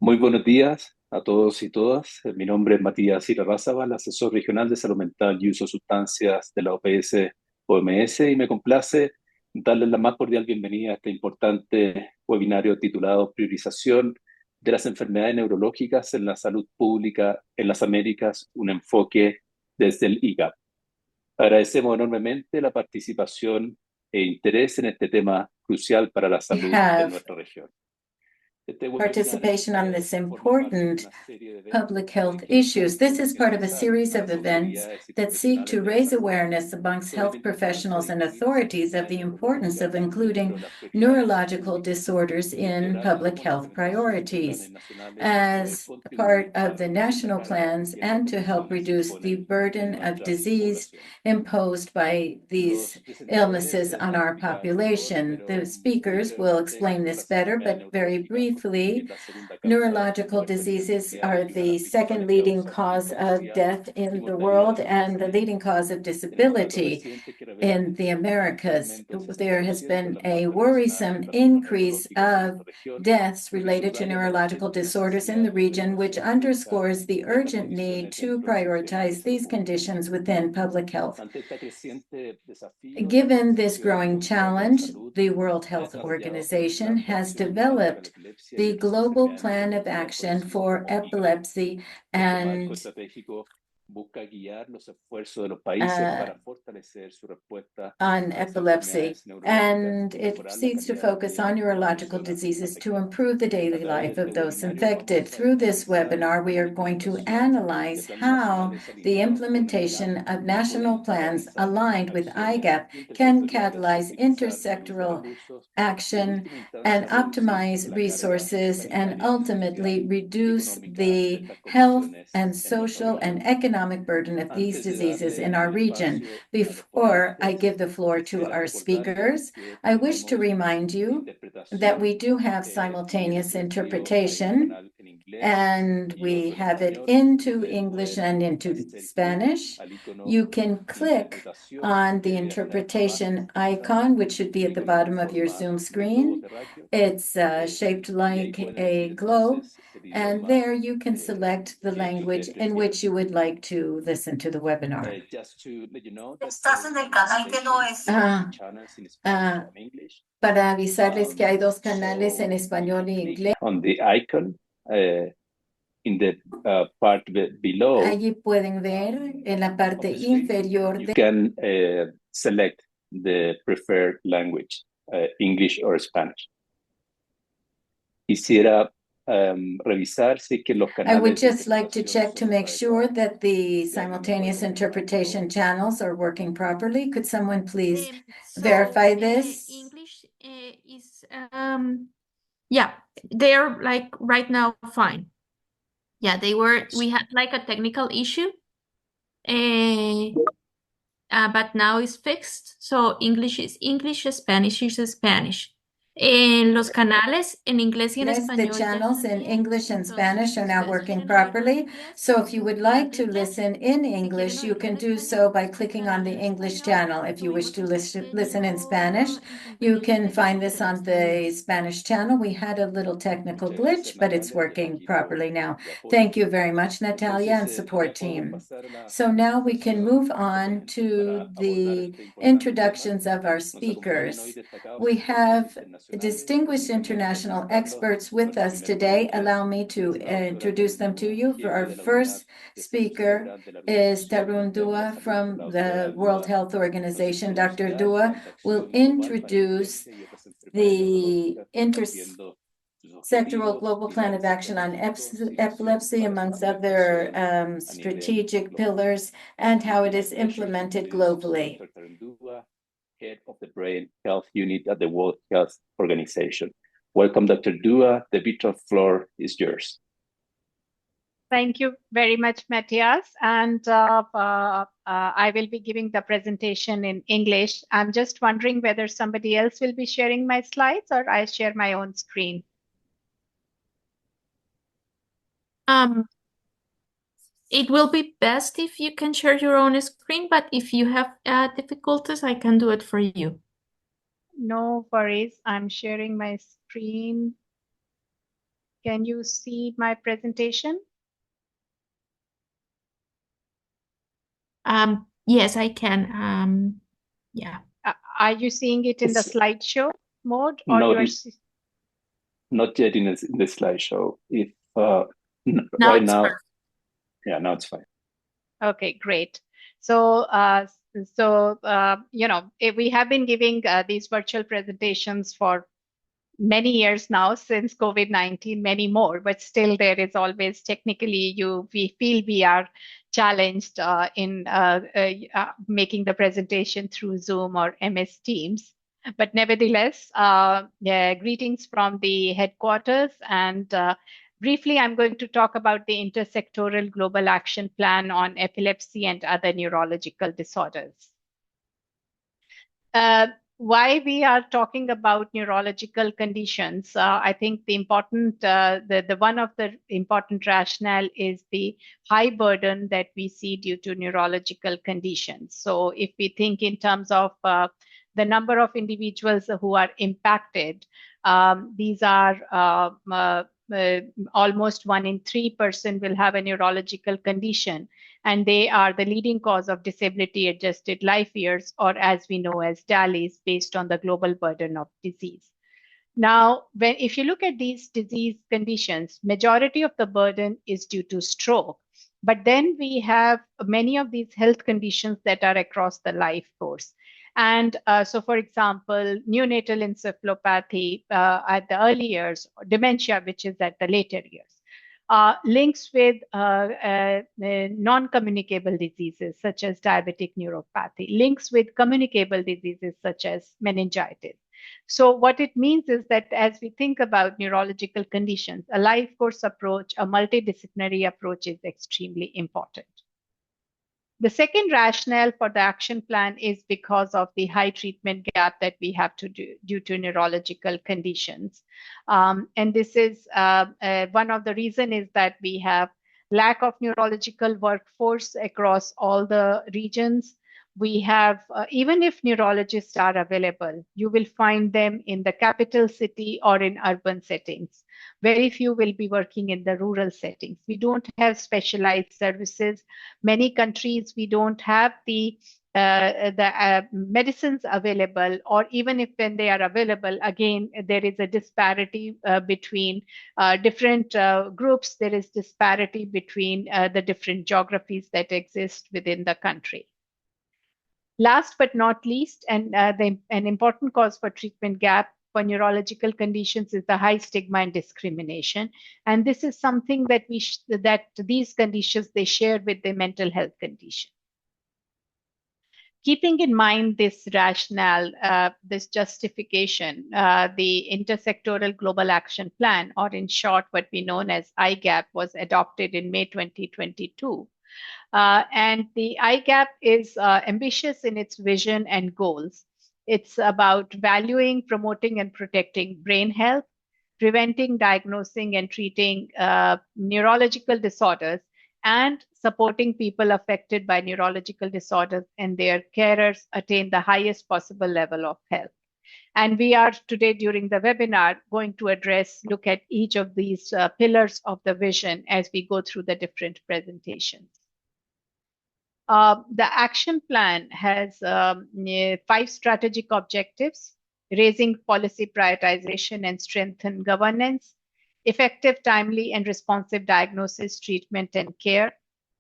Muy buenos días a todos y todas. Mi nombre es Matías Irarrázaval, asesor regional de salud mental y uso de sustancias de la OPS OMS, y me complace darles la más cordial bienvenida a este importante webinario titulado Priorización de las enfermedades neurológicas en la salud pública en las Américas, un enfoque desde el IGAP. Agradecemos enormemente la participación e interés en este tema crucial para la We salud en have nuestra región. Este webinar participation on this forma parte de important una serie de eventos public health dirigidos issues. This a is part of a concientizar series a of las events autoridades y that seek profesionales to de la raise salud awareness amongst sobre la health importancia professionals de and incluir las authorities of enfermedades the importance of neurológicas dentro including de las prioridades neurological públicas, disorders in considerando public como health recomendaciones de planes priorities nacionales as part contribuir a of the reducir la national carga plans que estas and to help condiciones reduce the imponen en burden of nuestras disease poblaciones. imposed by these Los presentadores illnesses se on van a our explicar mejor, population. The pero muy speakers will brevemente, explain this las better, enfermedades but very neurológicas briefly, constituyen la segunda causa de neurological muerte en la diseases mundial are y la the principal second leading causa de cause of discapacidad death y in the mortalidad world en los and the leading Américas. cause of Tenemos datos disability recientes que revelan in the un Americas. incremento del There has 60% en been las a muertes relacionadas con worrisome trastornos increase neurológicos en of nuestra región, deaths lo que related to subraya la neurological urgente disorders in the necesidad de region, which atención pública underscores the de estas urgent need condiciones to dentro del sistema de prioritize salud these pública. conditions within public health. Ante este creciente desafío, la Given this Organización growing Mundial de la challenge, Salud the World ha Health desarrollado un Organization plan de has acción contra la developed epilepsia y the otras Global enfermedades Plan of neurológicas, Action conocido for como IGAP. Epilepsy Este marco and estratégico busca guiar los esfuerzos de los países uh, para fortalecer su respuesta on a las epilepsy, enfermedades neurológicas and y it mejorar la seeks to calidad de focus vida on de las neurological personas diseases to afectadas. improve the A daily través de life este of those webinario infected. vamos a Through this analizar webinar, we la are going to implementación de analyze planes how nacionales the alineados con el IGAP implementation of que national pueden plans catalizar aligned with acciones IGAP can intersectoriales y catalyze optimizar el uso de intersectoral recursos y en action última and instancia reducir optimize la carga resources and sanitaria, social ultimately y reduce económica de the estas health condiciones and en nuestra social and región. economic burden of these Antes de diseases in darle our el region. espacio a los Before I ponentes, give the floor to quisiera our recordarles speakers, que I wish to tenemos remind you that interpretación we do have y en ese simultaneous sentido hay un interpretation, canal en inglés and y we otro en have it español into donde English pueden and into hacer clic Spanish. al icono You can de click interpretación on que the debe estar abajo de interpretation su pantalla. icon, which should be at Clic the en esta bottom of your forma Zoom de globo screen. terráqueo It's shaped y ahí like pueden a elegir globe, entonces el and idioma there you can select the que language ustedes in prefieran. which you would like to listen to the webinar. Just to let you know that Estás there en are el canal que no translations es. in both channels in Spanish Ah, and English. para avisarles que hay dos canales en So you español can y click inglés. on the icon in the part below Allí pueden ver en la of parte the screen. inferior You de can select the preferred language, English or Spanish. Quisiera revisar si que los I would canales de just like to interpretación check to son los make sure adecuados. that the Si alguien me puede simultaneous confirmar, por interpretation favor. channels are working properly. Could someone please So, verify this? English is, yeah, they're like right now fine. Yeah, we had like a technical issue, but now it's fixed. So English is English, Spanish is Spanish. En los canales en inglés y en Yes, the español ya channels están in bien. English and Entonces, Spanish si are now ustedes working quieren oírlo en properly. inglés, So if you would like to adelante. listen in Si quieren English, you oírlo can en do español, so by el clicking on canal the en English español. channel. If you wish to Tuvimos un listen in pequeño Spanish, you can inconveniente, find this pero on está bien. the Spanish channel. We had a little technical Muchas gracias, glitch, but it's Natalia, y al working equipo properly now. de apoyo. Thank you very much, Natalia, and Entonces, support ya podemos team. pasar a la So now we can presentación move de los on ponentes to para abordar the este importante tema. introductions of our Nos acompañan hoy speakers. destacados We expertos have internacionales. distinguished Permítanme international presentarlos. experts with Nuestro us primer today. ponente Allow me to es la doctora introduce Tarun them to Dua, you. For jefe our de la Unidad first de Salud speaker Cerebral de la is Organización Tarun Mundial de la Dua Salud. from La the doctora World Dua Health nos Organization. Dr. introducirá el Dua Plan de will Acción Global para introduce Epilepsia y otras enfermedades the neurológicas, compartiendo sus sectoral objetivos, global plan of pilares action on estratégicos y visión epilepsy, para su amongst other implementación a nivel strategic global. pillars, and how it My is pleasure to implemented introduce globally. Dr. Tarundua, Head of the Brain Health Unit at the World Health Organization. Welcome, Dr. Dua. The virtual floor is yours. Thank you very much, Matthias. And I will be giving the presentation in English. I'm just wondering whether somebody else will be sharing my slides or I share my own screen. It will be best if you can share your own screen, but if you have difficulties, I can do it for you. No worries. I'm sharing my screen. Can you see my presentation? Yes, I can. Yeah. Are you seeing it in the It's slideshow mode, or not you are? in, not yet in the slideshow. If Now right it's now, perfect. yeah, now it's fine. Okay, great. So, we have been giving these virtual presentations for many years now since COVID-19, many more, but still there is always technically we feel we are challenged in making the presentation through Zoom or MS Teams. But nevertheless, yeah, greetings from the headquarters. And briefly, I'm going to talk about the Intersectoral Global Action Plan on Epilepsy and Other Neurological Disorders. Why we are talking about neurological conditions, I think the one of the important rationale is the high burden that we see due to neurological conditions. So if we think in terms of the number of individuals who are impacted, these are almost 1 in 3 person will have a neurological condition, and they are the leading cause of disability adjusted life years, or as we know as DALYs, based on the global burden of disease. Now, if you look at these disease conditions, majority of the burden is due to stroke. But then we have many of these health conditions that are across the life course. And so, for example, neonatal encephalopathy at the early years, or dementia, which is at the later years. Links with non-communicable diseases such as diabetic neuropathy, links with communicable diseases such as meningitis. So what it means is that as we think about neurological conditions, a life course approach, a multidisciplinary approach is extremely important. The second rationale for the action plan is because of the high treatment gap that we have to do due to neurological conditions. And this is one of the reasons is that we have lack of neurological workforce across all the regions. We have, even if neurologists are available, you will find them in the capital city or in urban settings. Very few will be working in the rural settings. We don't have specialized services. Many countries, we don't have the medicines available, or even if when they are available, again, there is a disparity between different groups. There is disparity between the different geographies that exist within the country. Last but not least, and an important cause for treatment gap for neurological conditions is the high stigma and discrimination. And this is something that that these conditions they share with the mental health condition. Keeping in mind this rationale, this justification, the Intersectoral Global Action Plan, or in short, what we know as IGAP, was adopted in May 2022. And the IGAP is ambitious in its vision and goals. It's about valuing, promoting, and protecting brain health, preventing, diagnosing, and treating neurological disorders, and supporting people affected by neurological disorders and their carers attain the highest possible level of health. And we are today during the webinar going to look at each of these pillars of the vision as we go through the different presentations. The action plan has 5 strategic objectives: raising policy prioritization and strengthen governance, effective, timely, and responsive diagnosis, treatment, and care,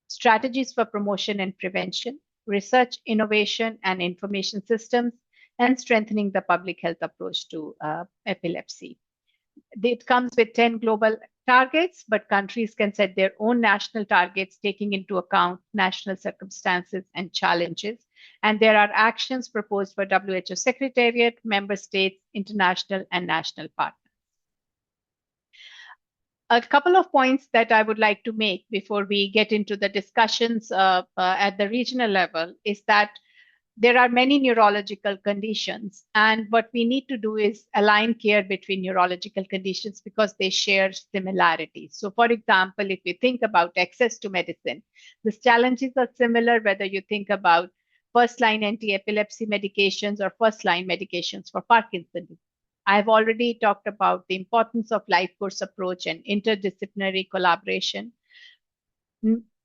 strategies for promotion and prevention, research, innovation, and information systems, and strengthening the public health approach to epilepsy. It comes with 10 global targets, but countries can set their own national targets, taking into account national circumstances and challenges. And there are actions proposed for WHO Secretariat, member states, international and national partners. A couple of points that I would like to make before we get into the discussions at the regional level is that there are many neurological conditions, and what we need to do is align care between neurological conditions because they share similarities. So for example, if we think about access to medicine, the challenges are similar whether you think about first-line anti-epilepsy medications or first-line medications for Parkinson's. I've already talked about the importance of life course approach and interdisciplinary collaboration.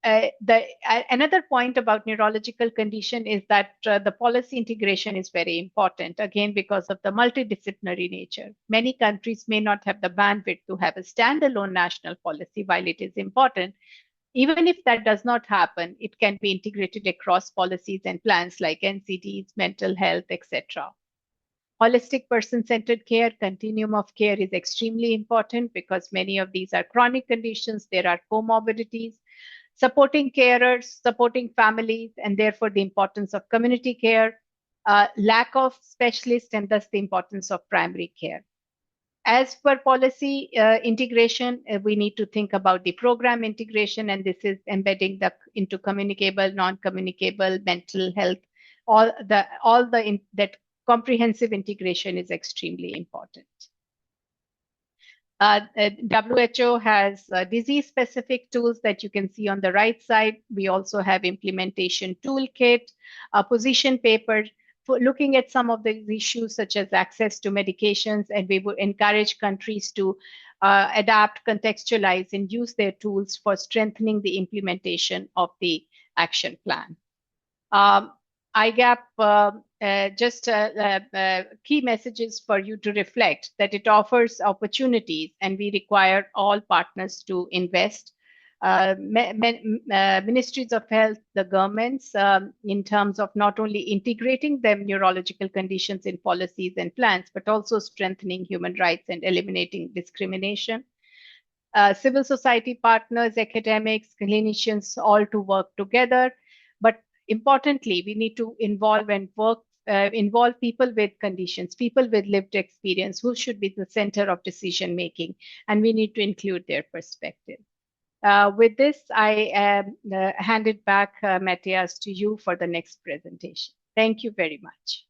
Another point about neurological condition is that the policy integration is very important, again, because of the multidisciplinary nature. Many countries may not have the bandwidth to have a standalone national policy. While it is important, even if that does not happen, it can be integrated across policies and plans like NCDs, mental health, etc. Holistic person-centered care, continuum of care is extremely important because many of these are chronic conditions. There are comorbidities, supporting carers, supporting families, and therefore the importance of community care, lack of specialists, and thus the importance of primary care. As per policy integration, we need to think about the program integration, and this is embedding into communicable, non-communicable, mental health, that comprehensive integration is extremely important. WHO has disease-specific tools that you can see on the right side. We also have implementation toolkit, a position paper for looking at some of the issues such as access to medications, and we would encourage countries to adapt, contextualize, and use their tools for strengthening the implementation of the action plan. IGAP, just key messages for you to reflect that it offers opportunities and we require all partners to invest. Ministries of health, the governments, in terms of not only integrating the neurological conditions in policies and plans, but also strengthening human rights and eliminating discrimination. Civil society partners, academics, clinicians, all to work together. But importantly, we need to involve people with conditions, people with lived experience, who should be the center of decision making, and we need to include their perspective. With this, I hand it back, Matthias, to you for the next presentation. Thank you very much.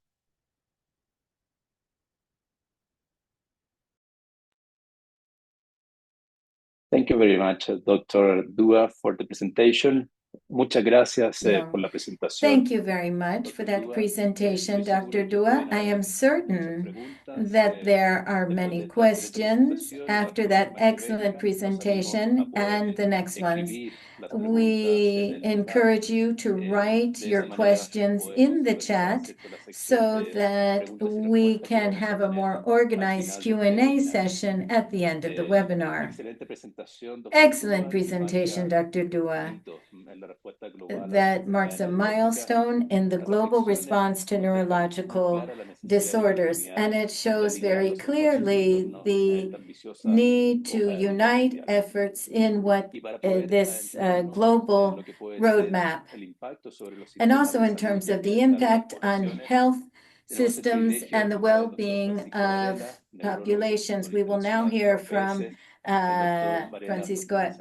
Thank you very much, Dr. Dua, for the presentation. Muchas gracias por la presentación. Thank you very much for that presentation, Dr. Dua. I am certain that there are many questions after that excellent presentation and the next ones. We encourage you to write your questions in the chat so that we can have a more organized Q&A session at the end of the webinar. Excellent presentation, Dr. Dua. That marks a milestone in the global response to neurological disorders, and it shows very clearly the need to unite efforts in what this global roadmap, and also in terms of the impact on health systems and the well-being of populations. We will now hear from Francisco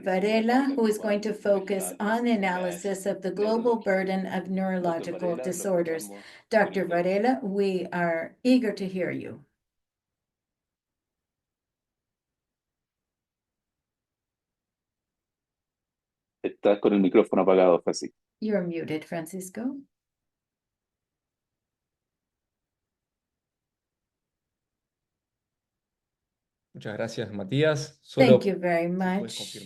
Varela, who is going to focus on the analysis of the global burden of neurological disorders. Dr. Varela, we are eager to hear you. Estás con el micrófono apagado, Francisco. You're muted, Francisco. Muchas gracias, Matías. Thank you very much.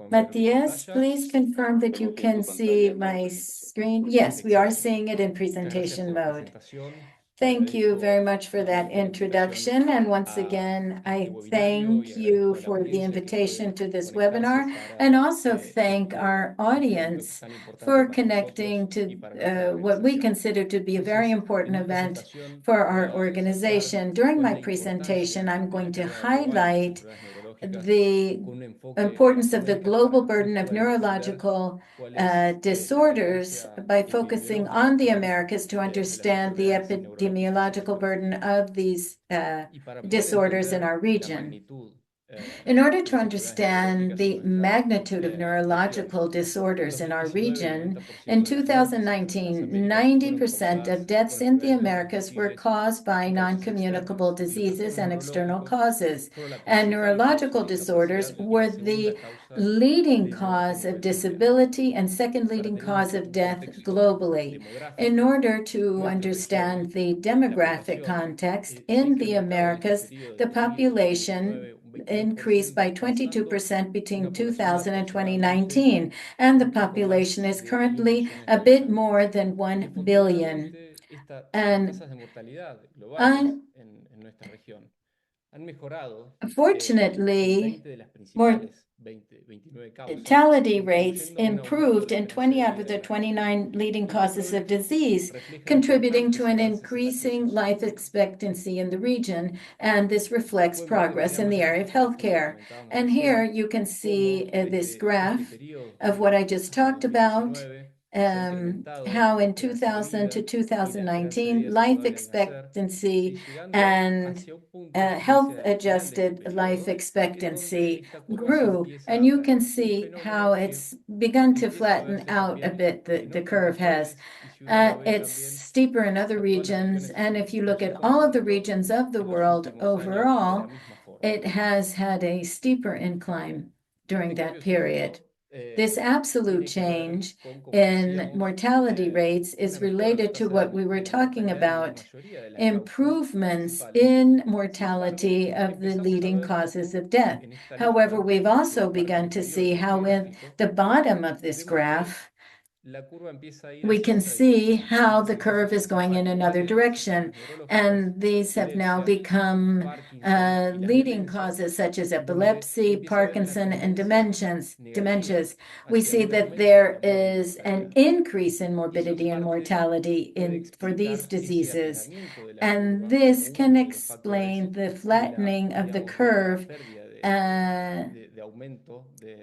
Matías, please confirm that you can see my screen. Yes, we are seeing it in presentation mode. Thank you very much for that introduction. And once again, I thank you for the invitation to this webinar, and also thank our audience for connecting to what we consider to be a very important event for our organization. During my presentation, I'm going to highlight the importance of the global burden of neurological disorders by focusing on the Americas to understand the epidemiological burden of these disorders in our region. In order to understand the magnitude of neurological disorders in our region, in 2019, 90% of deaths in the Americas were caused by non-communicable diseases and external causes, and neurological disorders were the leading cause of disability and second leading cause of death globally. In order to understand the demographic context in the Americas, the population increased by 22% between 2000 and 2019, and the population is currently a bit more than 1 billion. And fortunately, mortality rates improved in 20 out of the 29 leading causes of disease, contributing to an increasing life expectancy in the region, and this reflects progress in the area of healthcare. And here you can see this graph of what I just talked about, how in 2000 to 2019, life expectancy and health-adjusted life expectancy grew, and you can see how it's begun to flatten out a bit, the curve has. It's steeper in other regions, and if you look at all of the regions of the world overall, it has had a steeper incline during that period. This absolute change in mortality rates is related to what we were talking about, improvements in mortality of the leading causes of death. However, we've also begun to see how in the bottom of this graph, we can see how the curve is going in another direction, and these have now become leading causes such as epilepsy, Parkinson, and dementias. We see that there is an increase in morbidity and mortality for these diseases, and this can explain the flattening of the curve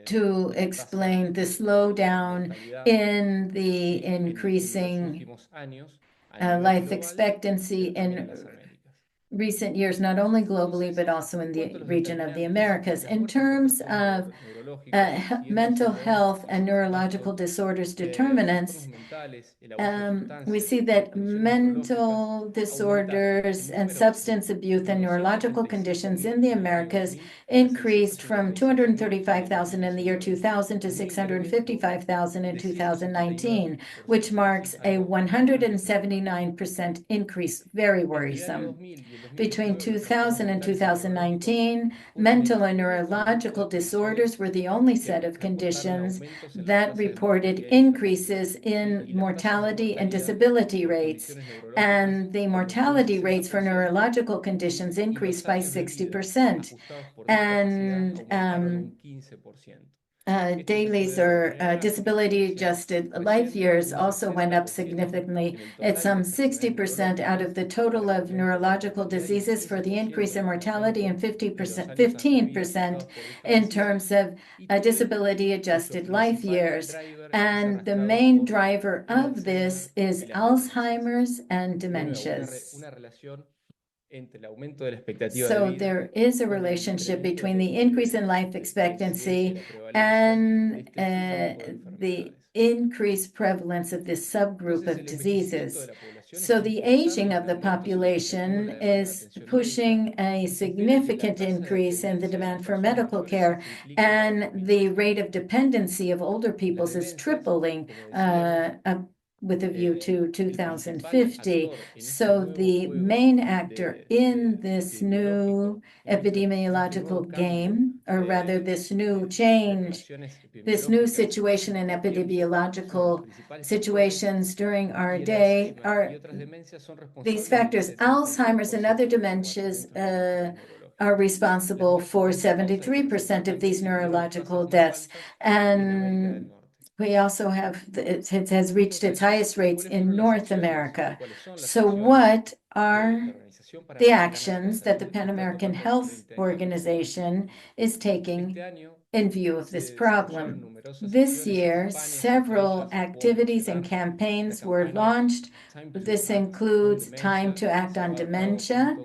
to explain the slowdown in the increasing life expectancy in recent years, not only globally, but also in the region of the Americas. In terms of mental health and neurological disorders determinants, we see that mental disorders and substance abuse and neurological conditions in the Americas increased from 235,000 in the year 2000 to 655,000 in 2019, which marks a 179% increase, very worrisome. Between 2000 and 2019, mental and neurological disorders were the only set of conditions that reported increases in mortality and disability rates, and the mortality rates for neurological conditions increased by 60%. And dailies or disability-adjusted life years also went up significantly at some 60% out of the total of neurological diseases for the increase in mortality and 15% in terms of disability-adjusted life years. And the main driver of this is Alzheimer's and dementias. So there is a relationship between the increase in life expectancy and the increased prevalence of this subgroup of diseases. So the aging of the population is pushing a significant increase in the demand for medical care, and the rate of dependency of older peoples is tripling with a view to 2050. So the main actor in this new epidemiological game, or rather this new change, this new situation in epidemiological situations during our day are these factors. Alzheimer's and other dementias are responsible for 73% of these neurological deaths. And we also have, it has reached its highest rates in North America. So what are the actions that the Pan American Health Organization is taking in view of this problem? This year, several activities and campaigns were launched. This includes Time to Act on Dementia,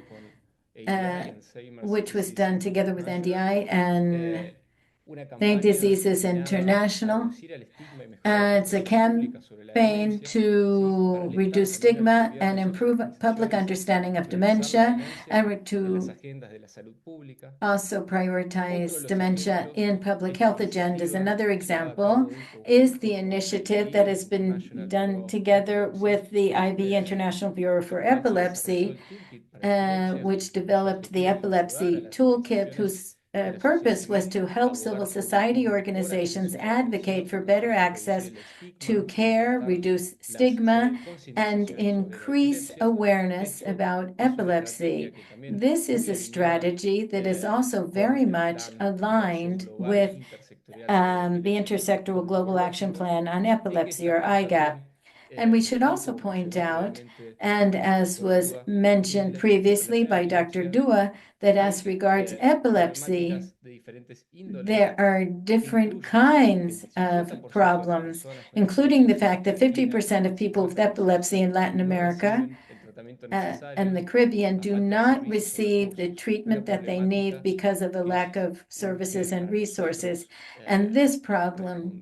which was done together with NDI and Brain Diseases International. It's a campaign to reduce stigma and improve public understanding of dementia and to also prioritize dementia in public health agendas. Another example is the initiative that has been done together with the IB International Bureau for Epilepsy, which developed the Epilepsy Toolkit, whose purpose was to help civil society organizations advocate for better access to care, reduce stigma, and increase awareness about epilepsy. This is a strategy that is also very much aligned with the Intersectoral Global Action Plan on Epilepsy, or IGAP. And we should also point out, and as was mentioned previously by Dr. Dua, that as regards epilepsy, there are different kinds of problems, including the fact that 50% of people with epilepsy in Latin America and the Caribbean do not receive the treatment that they need because of a lack of services and resources. And this problem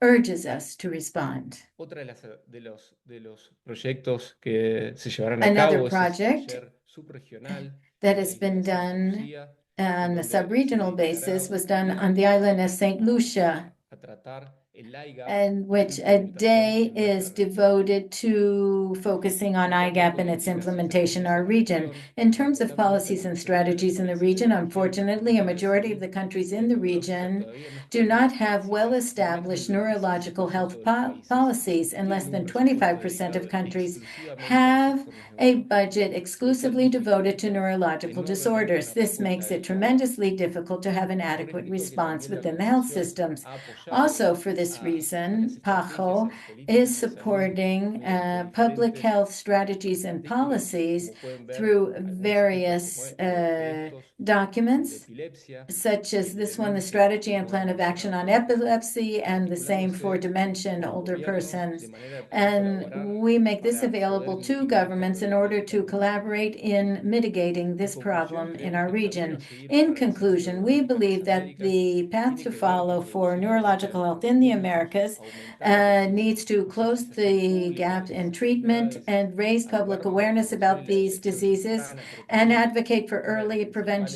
urges us to respond. Another project that has been done on a sub-regional basis was done on the island of St. Lucia, and which a day is devoted to focusing on IGAP and its implementation in our region. In terms of policies and strategies in the region, unfortunately, a majority of the countries in the region do not have well-established neurological health policies, and less than 25% of countries have a budget exclusively devoted to neurological disorders. This makes it tremendously difficult to have an adequate response within the health systems. Also, for this reason, PAHO is supporting public health strategies and policies through various documents, such as this one, the Strategy and Plan of Action on Epilepsy, and the same for dementia in older persons. And we make this available to governments in order to collaborate in mitigating this problem in our region. In conclusion, we believe that the path to follow for neurological health in the Americas needs to close the gap in treatment and raise public awareness about these diseases and advocate for early prevention,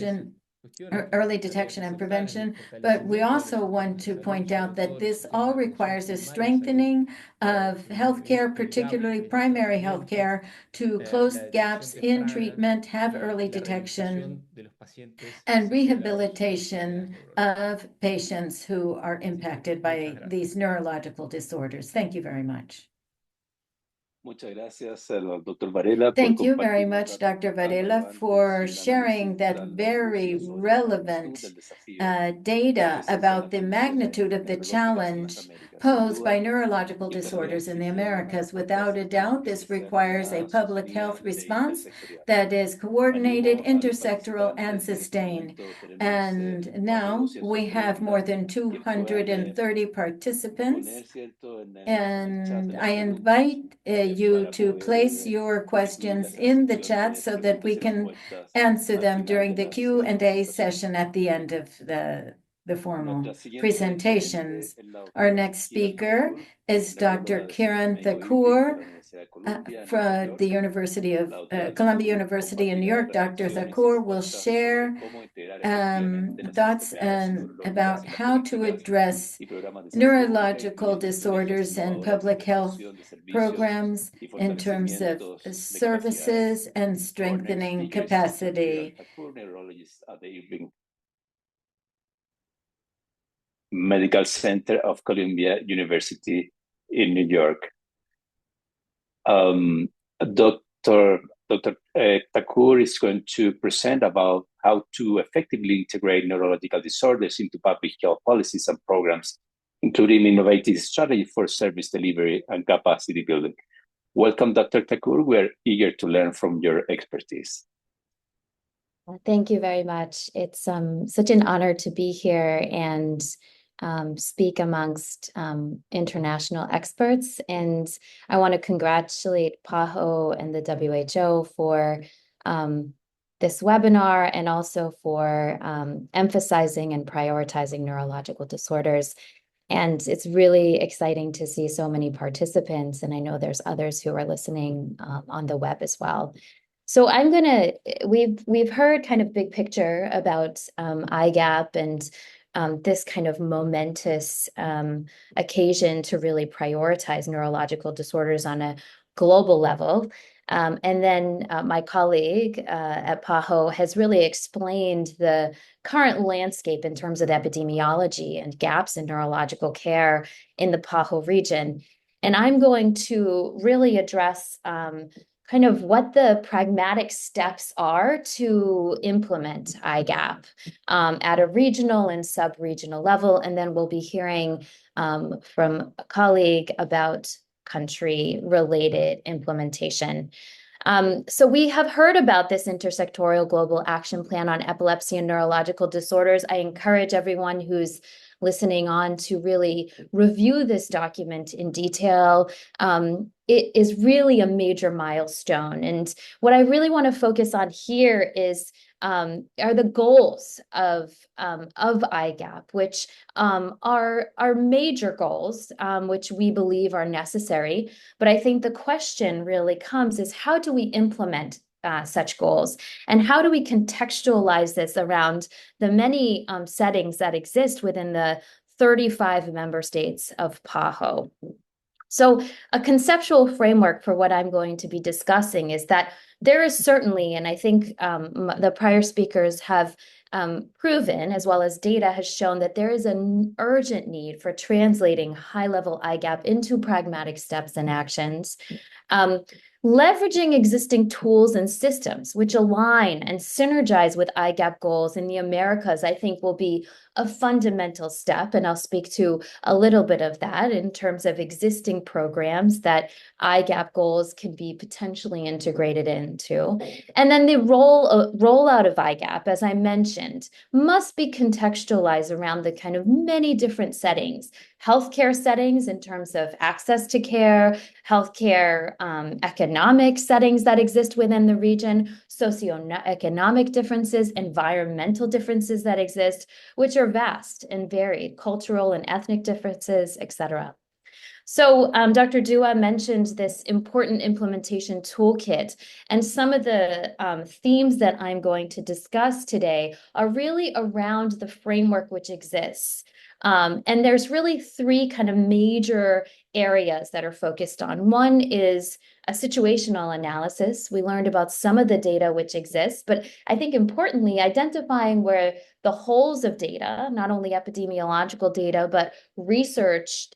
or early detection and prevention. But we also want to point out that this all requires a strengthening of healthcare, particularly primary healthcare, to close gaps in treatment, have early detection, and rehabilitation of patients who are impacted by these neurological disorders. Thank you very much. Thank you very much, Dr. Varela, for sharing that very relevant data about the magnitude of the challenge posed by neurological disorders in the Americas. Without a doubt, this requires a public health response that is coordinated, intersectoral, and sustained. And now we have more than 230 participants, and I invite you to place your questions in the chat so that we can answer them during the Q&A session at the end of the formal presentations. Our next speaker is Dr. Kiran Thakur from the University of Columbia University in New York. Dr. Thakur will share thoughts about how to address neurological disorders and public health programs in terms of services and strengthening capacity. Medical Center of Columbia University in New York. Dr. Thakur is going to present about how to effectively integrate neurological disorders into public health policies and programs, including innovative strategy for service delivery and capacity building. Welcome, Dr. Thakur. We're eager to learn from your expertise. Thank you very much. It's such an honor to be here and speak amongst international experts. And I want to congratulate PAHO and the WHO for this webinar and also for emphasizing and prioritizing neurological disorders. And it's really exciting to see so many participants, and I know there's others who are listening on the web as well. So we've heard kind of big picture about IGAP and this kind of momentous occasion to really prioritize neurological disorders on a global level. And then my colleague at PAHO has really explained the current landscape in terms of epidemiology and gaps in neurological care in the PAHO region. And I'm going to really address kind of what the pragmatic steps are to implement IGAP at a regional and sub-regional level. And then we'll be hearing from a colleague about country-related implementation. So we have heard about this intersectorial global action plan on epilepsy and neurological disorders. I encourage everyone who's listening on to really review this document in detail. It is really a major milestone. And what I really want to focus on here is are the goals of IGAP, which are major goals, which we believe are necessary. But I think the question really comes is how do we implement such goals? And how do we contextualize this around the many settings that exist within the 35 member states of PAHO? So a conceptual framework for what I'm going to be discussing is that there is certainly, and I think the prior speakers have proven, as well as data has shown, that there is an urgent need for translating high-level IGAP into pragmatic steps and actions. Leveraging existing tools and systems which align and synergize with IGAP goals in the Americas, I think, will be a fundamental step. And I'll speak to a little bit of that in terms of existing programs that IGAP goals can be potentially integrated into. And then the rollout of IGAP, as I mentioned, must be contextualized around the kind of many different settings, healthcare settings in terms of access to care, healthcare economic settings that exist within the region, socioeconomic differences, environmental differences that exist, which are vast and varied, cultural and ethnic differences, etc. So Dr. Dua mentioned this important implementation toolkit, and some of the themes that I'm going to discuss today are really around the framework which exists. And there's really three kind of major areas that are focused on. One is a situational analysis. We learned about some of the data which exists, but I think importantly, identifying where the holes of data, not only epidemiological data, but research,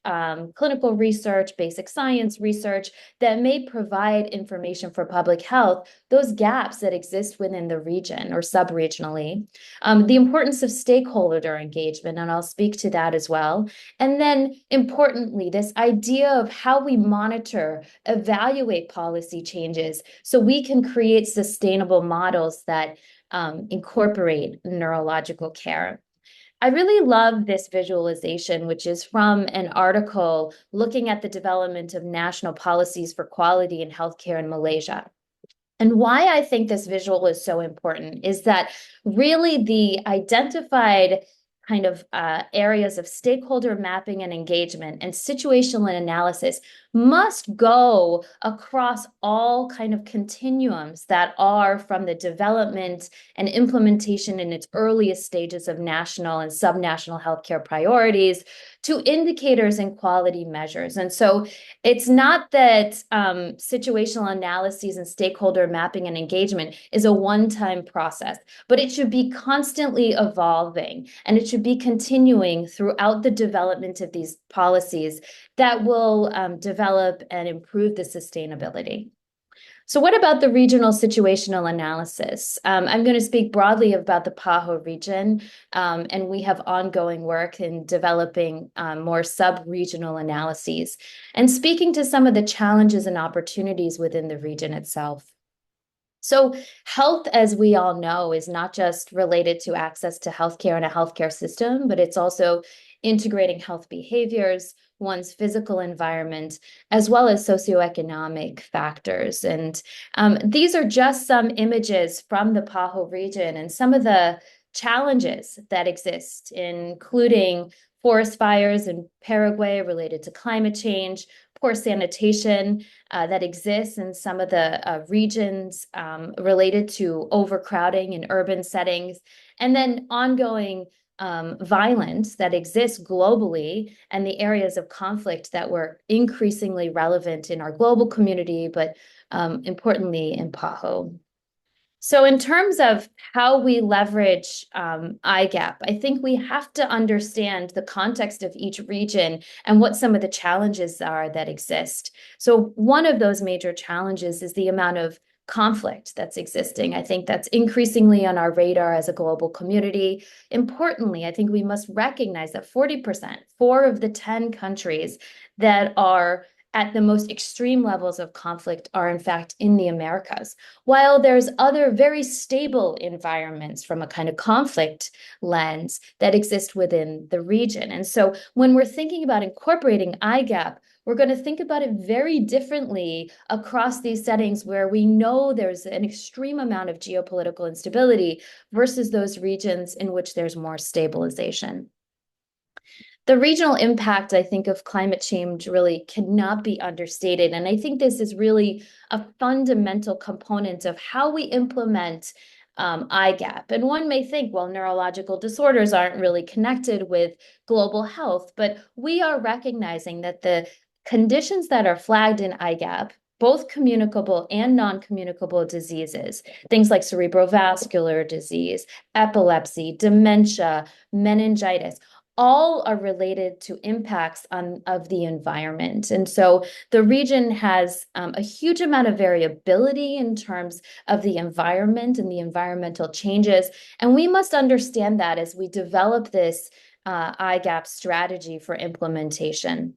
clinical research, basic science research that may provide information for public health, those gaps that exist within the region or sub-regionally. The importance of stakeholder engagement, and I'll speak to that as well. And then importantly, this idea of how we monitor, evaluate policy changes so we can create sustainable models that incorporate neurological care. I really love this visualization, which is from an article looking at the development of national policies for quality in healthcare in Malaysia. And why I think this visual is so important is that really the identified kind of areas of stakeholder mapping and engagement and situational analysis must go across all kind of continuums that are from the development and implementation in its earliest stages of national and subnational healthcare priorities to indicators and quality measures. And so it's not that situational analyses and stakeholder mapping and engagement is a one-time process, but it should be constantly evolving, and it should be continuing throughout the development of these policies that will develop and improve the sustainability. So what about the regional situational analysis? I'm going to speak broadly about the PAHO region, and we have ongoing work in developing more sub-regional analyses and speaking to some of the challenges and opportunities within the region itself. So health, as we all know, is not just related to access to healthcare and a healthcare system, but it's also integrating health behaviors, one's physical environment, as well as socioeconomic factors. And these are just some images from the Paho region and some of the challenges that exist, including forest fires in Paraguay related to climate change, poor sanitation that exists in some of the regions related to overcrowding in urban settings, and then ongoing violence that exists globally and the areas of conflict that were increasingly relevant in our global community, but importantly in Paho. So in terms of how we leverage IGAP, I think we have to understand the context of each region and what some of the challenges are that exist. So one of those major challenges is the amount of conflict that's existing. I think that's increasingly on our radar as a global community. Importantly, I think we must recognize that 40%, 4 of the 10 countries that are at the most extreme levels of conflict are in fact in the Americas, while there's other very stable environments from a kind of conflict lens that exist within the region. And so when we're thinking about incorporating IGAP, we're going to think about it very differently across these settings where we know there's an extreme amount of geopolitical instability versus those regions in which there's more stabilization. The regional impact, I think, of climate change really cannot be understated. And I think this is really a fundamental component of how we implement IGAP. And one may think, well, neurological disorders aren't really connected with global health, but we are recognizing that the conditions that are flagged in IGAP, both communicable and non-communicable diseases, things like cerebrovascular disease, epilepsy, dementia, meningitis, all are related to impacts of the environment. And so the region has a huge amount of variability in terms of the environment and the environmental changes. And we must understand that as we develop this IGAP strategy for implementation.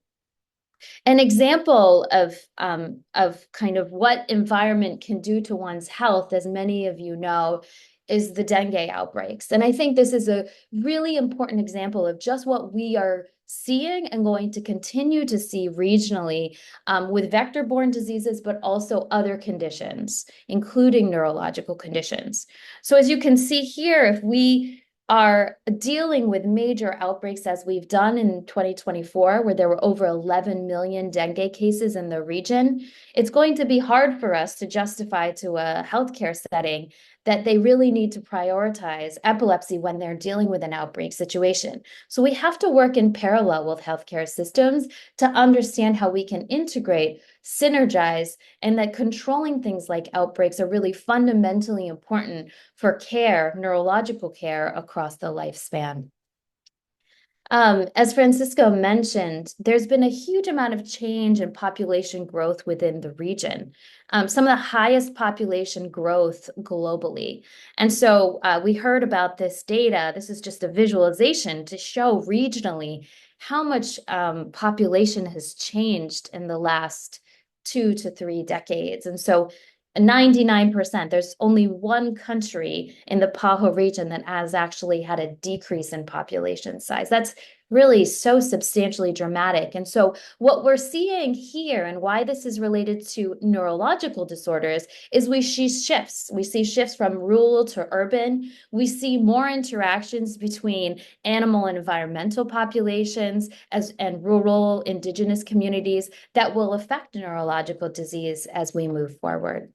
An example of kind of what environment can do to one's health, as many of you know, is the dengue outbreaks. And I think this is a really important example of just what we are seeing and going to continue to see regionally with vector-borne diseases, but also other conditions, including neurological conditions. So as you can see here, if we are dealing with major outbreaks as we've done in 2024, where there were over 11 million dengue cases in the region, it's going to be hard for us to justify to a healthcare setting that they really need to prioritize epilepsy when they're dealing with an outbreak situation. So we have to work in parallel with healthcare systems to understand how we can integrate, synergize, and that controlling things like outbreaks are really fundamentally important for care, neurological care across the lifespan. As Francisco mentioned, there's been a huge amount of change in population growth within the region, some of the highest population growth globally. And so we heard about this data. This is just a visualization to show regionally how much population has changed in the last 2 to 3 decades. And so 99%, there's only one country in the Paho region that has actually had a decrease in population size. That's really so substantially dramatic. And so what we're seeing here and why this is related to neurological disorders is we see shifts. We see shifts from rural to urban. We see more interactions between animal and environmental populations and rural indigenous communities that will affect neurological disease as we move forward.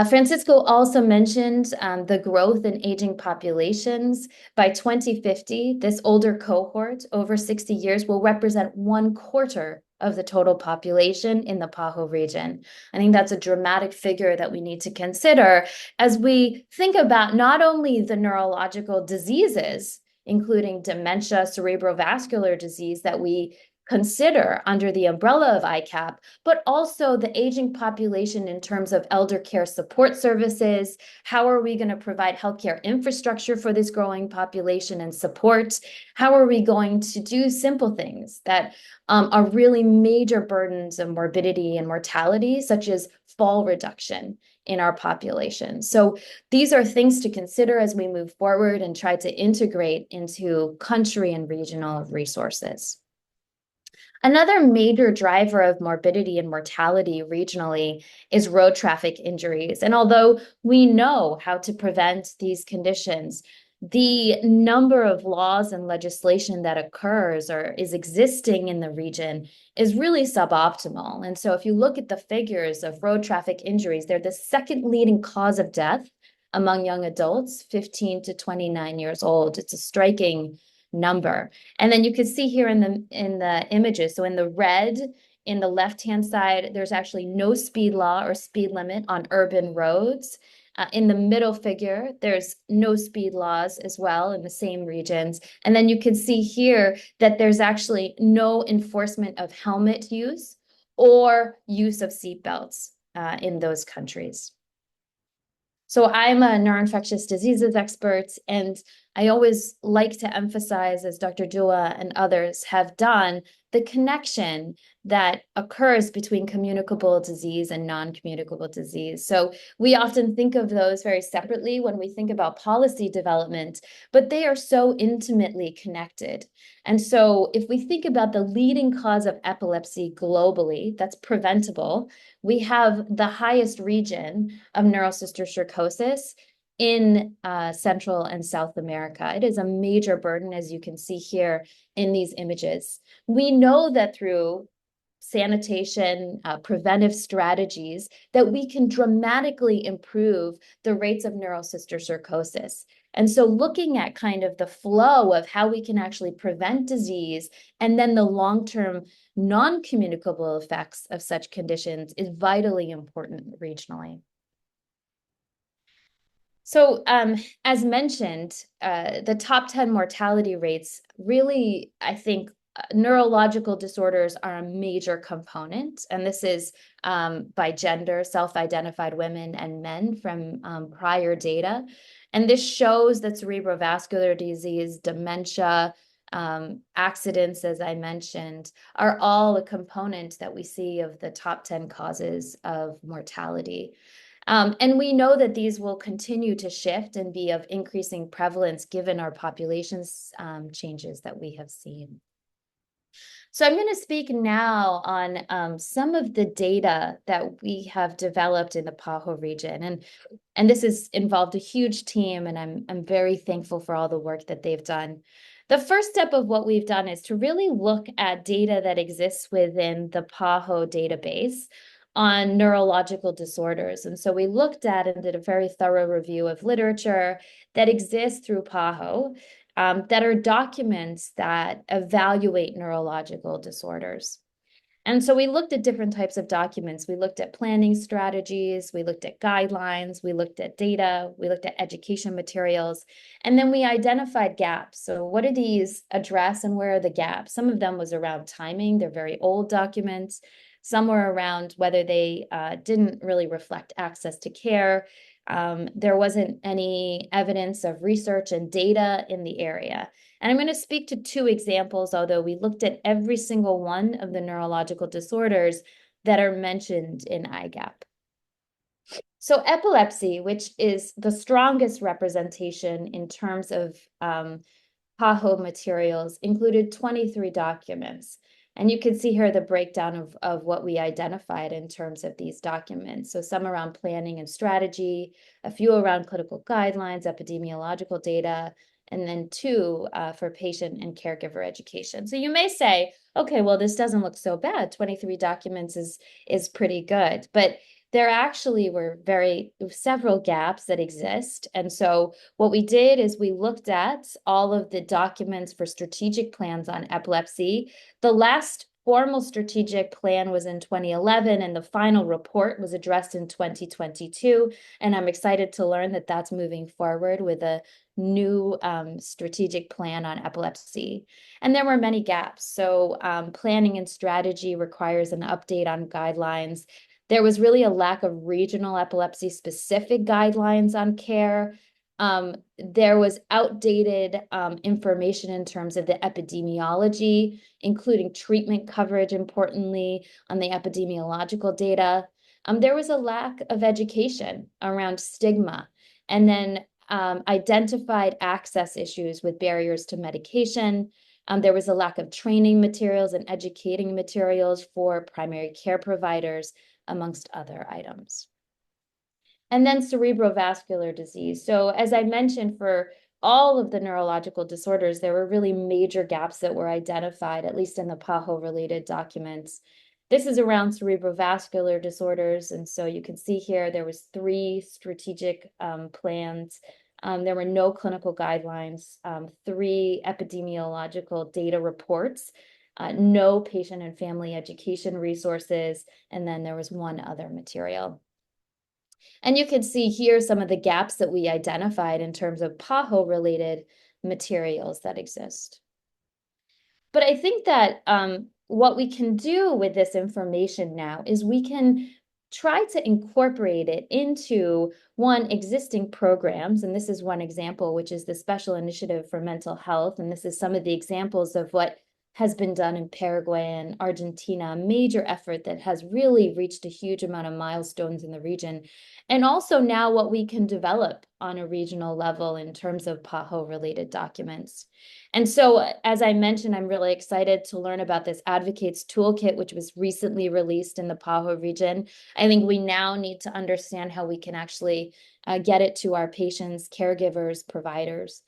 Francisco also mentioned the growth in aging populations. By 2050, this older cohort, over 60 years, will represent 1/4 of the total population in the Paho region. I think that's a dramatic figure that we need to consider as we think about not only the neurological diseases, including dementia, cerebrovascular disease that we consider under the umbrella of ICAP, but also the aging population in terms of elder care support services. How are we going to provide healthcare infrastructure for this growing population and support? How are we going to do simple things that are really major burdens of morbidity and mortality, such as fall reduction in our population. So these are things to consider as we move forward and try to integrate into country and regional resources. Another major driver of morbidity and mortality regionally is road traffic injuries. And although we know how to prevent these conditions, the number of laws and legislation that occurs or is existing in the region is really suboptimal. And so if you look at the figures of road traffic injuries, they're the second leading cause of death among young adults, 15 to 29 years old. It's a striking number. And then you can see here in the images, so in the red, in the left-hand side, there's actually no speed law or speed limit on urban roads. In the middle figure, there's no speed laws as well in the same regions. And then you can see here that there's actually no enforcement of helmet use or use of seatbelts in those countries. So I'm a neuroinfectious diseases expert, and I always like to emphasize, as Dr. Dua and others have done, the connection that occurs between communicable disease and non-communicable disease. So we often think of those very separately when we think about policy development, but they are so intimately connected. And so if we think about the leading cause of epilepsy globally, that's preventable, we have the highest region of neurocysticercosis in Central and South America. It is a major burden, as you can see here in these images. We know that through sanitation, preventive strategies, that we can dramatically improve the rates of neurocysticercosis. And so looking at kind of the flow of how we can actually prevent disease and then the long-term non-communicable effects of such conditions is vitally important regionally. So as mentioned, the top 10 mortality rates really, I think, neurological disorders are a major component, and this is by gender, self-identified women and men from prior data. And this shows that cerebrovascular disease, dementia, accidents, as I mentioned, are all a component that we see of the top 10 causes of mortality. And we know that these will continue to shift and be of increasing prevalence given our population's changes that we have seen. So I'm going to speak now on some of the data that we have developed in the PAHO region. And this has involved a huge team, and I'm very thankful for all the work that they've done. The first step of what we've done is to really look at data that exists within the PAHO database on neurological disorders. And so we looked at and did a very thorough review of literature that exists through PAHO that are documents that evaluate neurological disorders. And so we looked at different types of documents. We looked at planning strategies, we looked at guidelines, we looked at data, we looked at education materials, and then we identified gaps. So what do these address and where are the gaps? Some of them was around timing. They're very old documents. Some were around whether they didn't really reflect access to care. There wasn't any evidence of research and data in the area. And I'm going to speak to two examples, although we looked at every single one of the neurological disorders that are mentioned in IGAP. So epilepsy, which is the strongest representation in terms of PAHO materials, included 23 documents. And you can see here the breakdown of what we identified in terms of these documents. So some around planning and strategy, a few around clinical guidelines, epidemiological data, and then two for patient and caregiver education. So you may say, okay, well, this doesn't look so bad. 23 documents is pretty good. But there actually were several gaps that exist. And so what we did is we looked at all of the documents for strategic plans on epilepsy. The last formal strategic plan was in 2011, and the final report was addressed in 2022. And I'm excited to learn that that's moving forward with a new strategic plan on epilepsy. And there were many gaps. So planning and strategy requires an update on guidelines. There was really a lack of regional epilepsy specific guidelines on care. There was outdated information in terms of the epidemiology, including treatment coverage, importantly, on the epidemiological data. there was a lack of education around stigma, and then identified access issues with barriers to medication. There was a lack of training materials and educating materials for primary care providers, amongst other items. And then cerebrovascular disease. So as I mentioned, for all of the neurological disorders, there were really major gaps that were identified, at least in the PAHO-related documents. This is around cerebrovascular disorders. And so you can see here, there was 3 strategic plans. There were no clinical guidelines, 3 epidemiological data reports, no patient and family education resources, and then there was 1 other material. And you can see here some of the gaps that we identified in terms of PAHO-related materials that exist. But I think that what we can do with this information now is we can try to incorporate it into existing programs. And this is one example, which is the Special Initiative for Mental Health. And this is some of the examples of what has been done in Paraguay and Argentina, a major effort that has really reached a huge amount of milestones in the region. And also now what we can develop on a regional level in terms of PAHO-related documents. And so, as I mentioned, I'm really excited to learn about this Advocates Toolkit, which was recently released in the PAHO region. I think we now need to understand how we can actually get it to our patients, caregivers, providers.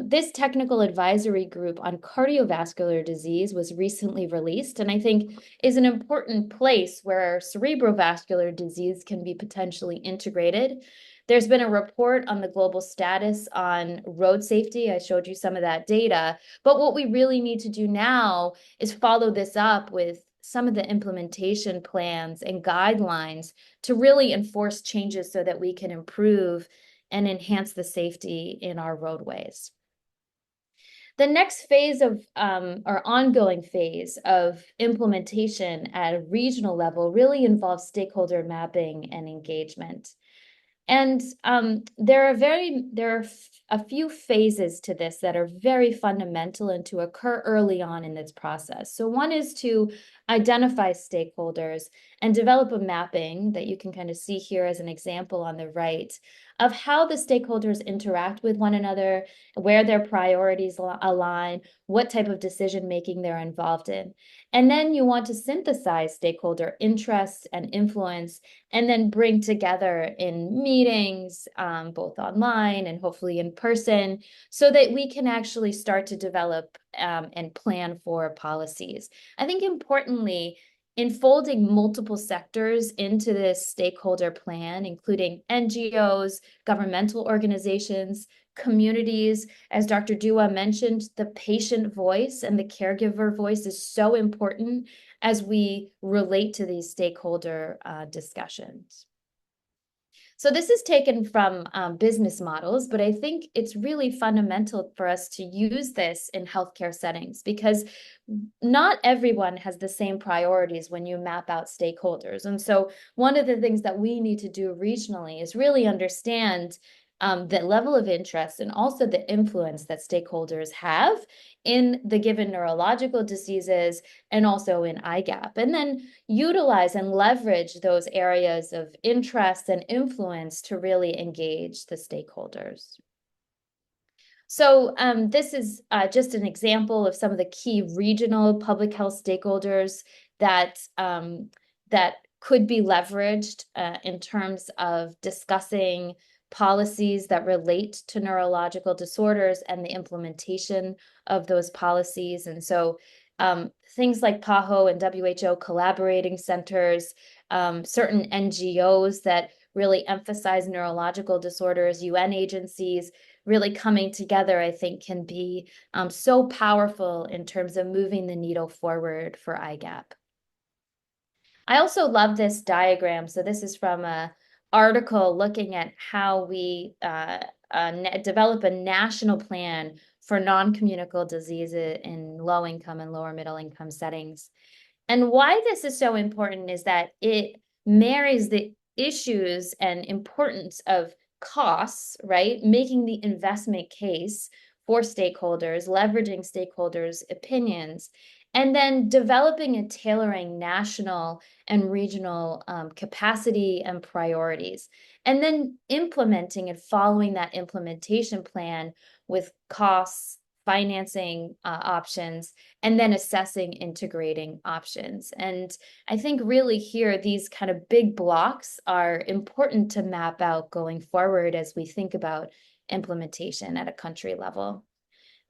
This technical advisory group on cardiovascular disease was recently released, and I think is an important place where cerebrovascular disease can be potentially integrated. There's been a report on the global status on road safety. I showed you some of that data, but what we really need to do now is follow this up with some of the implementation plans and guidelines to really enforce changes so that we can improve and enhance the safety in our roadways. The next phase of or ongoing phase of implementation at a regional level really involves stakeholder mapping and engagement. And there are a few phases to this that are very fundamental and to occur early on in this process. So one is to identify stakeholders and develop a mapping that you can kind of see here as an example on the right of how the stakeholders interact with one another, where their priorities align, what type of decision-making they're involved in. And then you want to synthesize stakeholder interests and influence, and then bring together in meetings, both online and hopefully in person, so that we can actually start to develop and plan for policies. I think importantly, enfolding multiple sectors into this stakeholder plan, including NGOs, governmental organizations, communities. As Dr. Dua mentioned, the patient voice and the caregiver voice is so important as we relate to these stakeholder discussions. So this is taken from business models, but I think it's really fundamental for us to use this in healthcare settings because not everyone has the same priorities when you map out stakeholders. And so one of the things that we need to do regionally is really understand the level of interest and also the influence that stakeholders have in the given neurological diseases and also in IGAP, and then utilize and leverage those areas of interest and influence to really engage the stakeholders. So this is just an example of some of the key regional public health stakeholders that could be leveraged in terms of discussing policies that relate to neurological disorders and the implementation of those policies. And so things like PAHO and WHO collaborating centers, certain NGOs that really emphasize neurological disorders, UN agencies really coming together, I think can be so powerful in terms of moving the needle forward for IGAP. I also love this diagram. So this is from an article looking at how we develop a national plan for non-communicable diseases in low-income and lower-middle-income settings. And why this is so important is that it marries the issues and importance of costs, right? Making the investment case for stakeholders, leveraging stakeholders' opinions, And then developing and tailoring national and regional capacity and priorities, and then implementing and following that implementation plan with costs, financing options, and then assessing integrating options. And I think really here, these kind of big blocks are important to map out going forward as we think about implementation at a country level.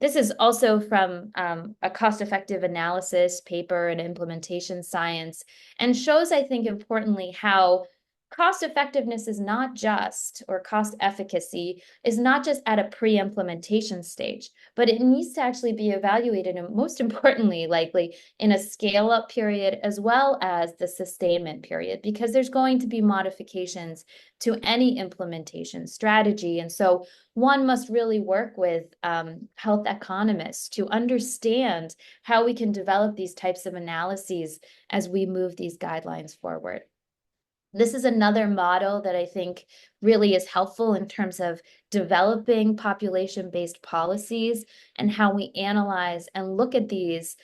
This is also from a cost-effective analysis paper in implementation science, and shows, I think, importantly, how cost effectiveness is not just, or cost efficacy is not just at a pre-implementation stage, but it needs to actually be evaluated, and most importantly, likely in a scale-up period as well as the sustainment period, because there's going to be modifications to any implementation strategy. And so one must really work with health economists to understand how we can develop these types of analyses as we move these guidelines forward. This is another model that I think really is helpful in terms of developing population-based policies and how we analyze and look at these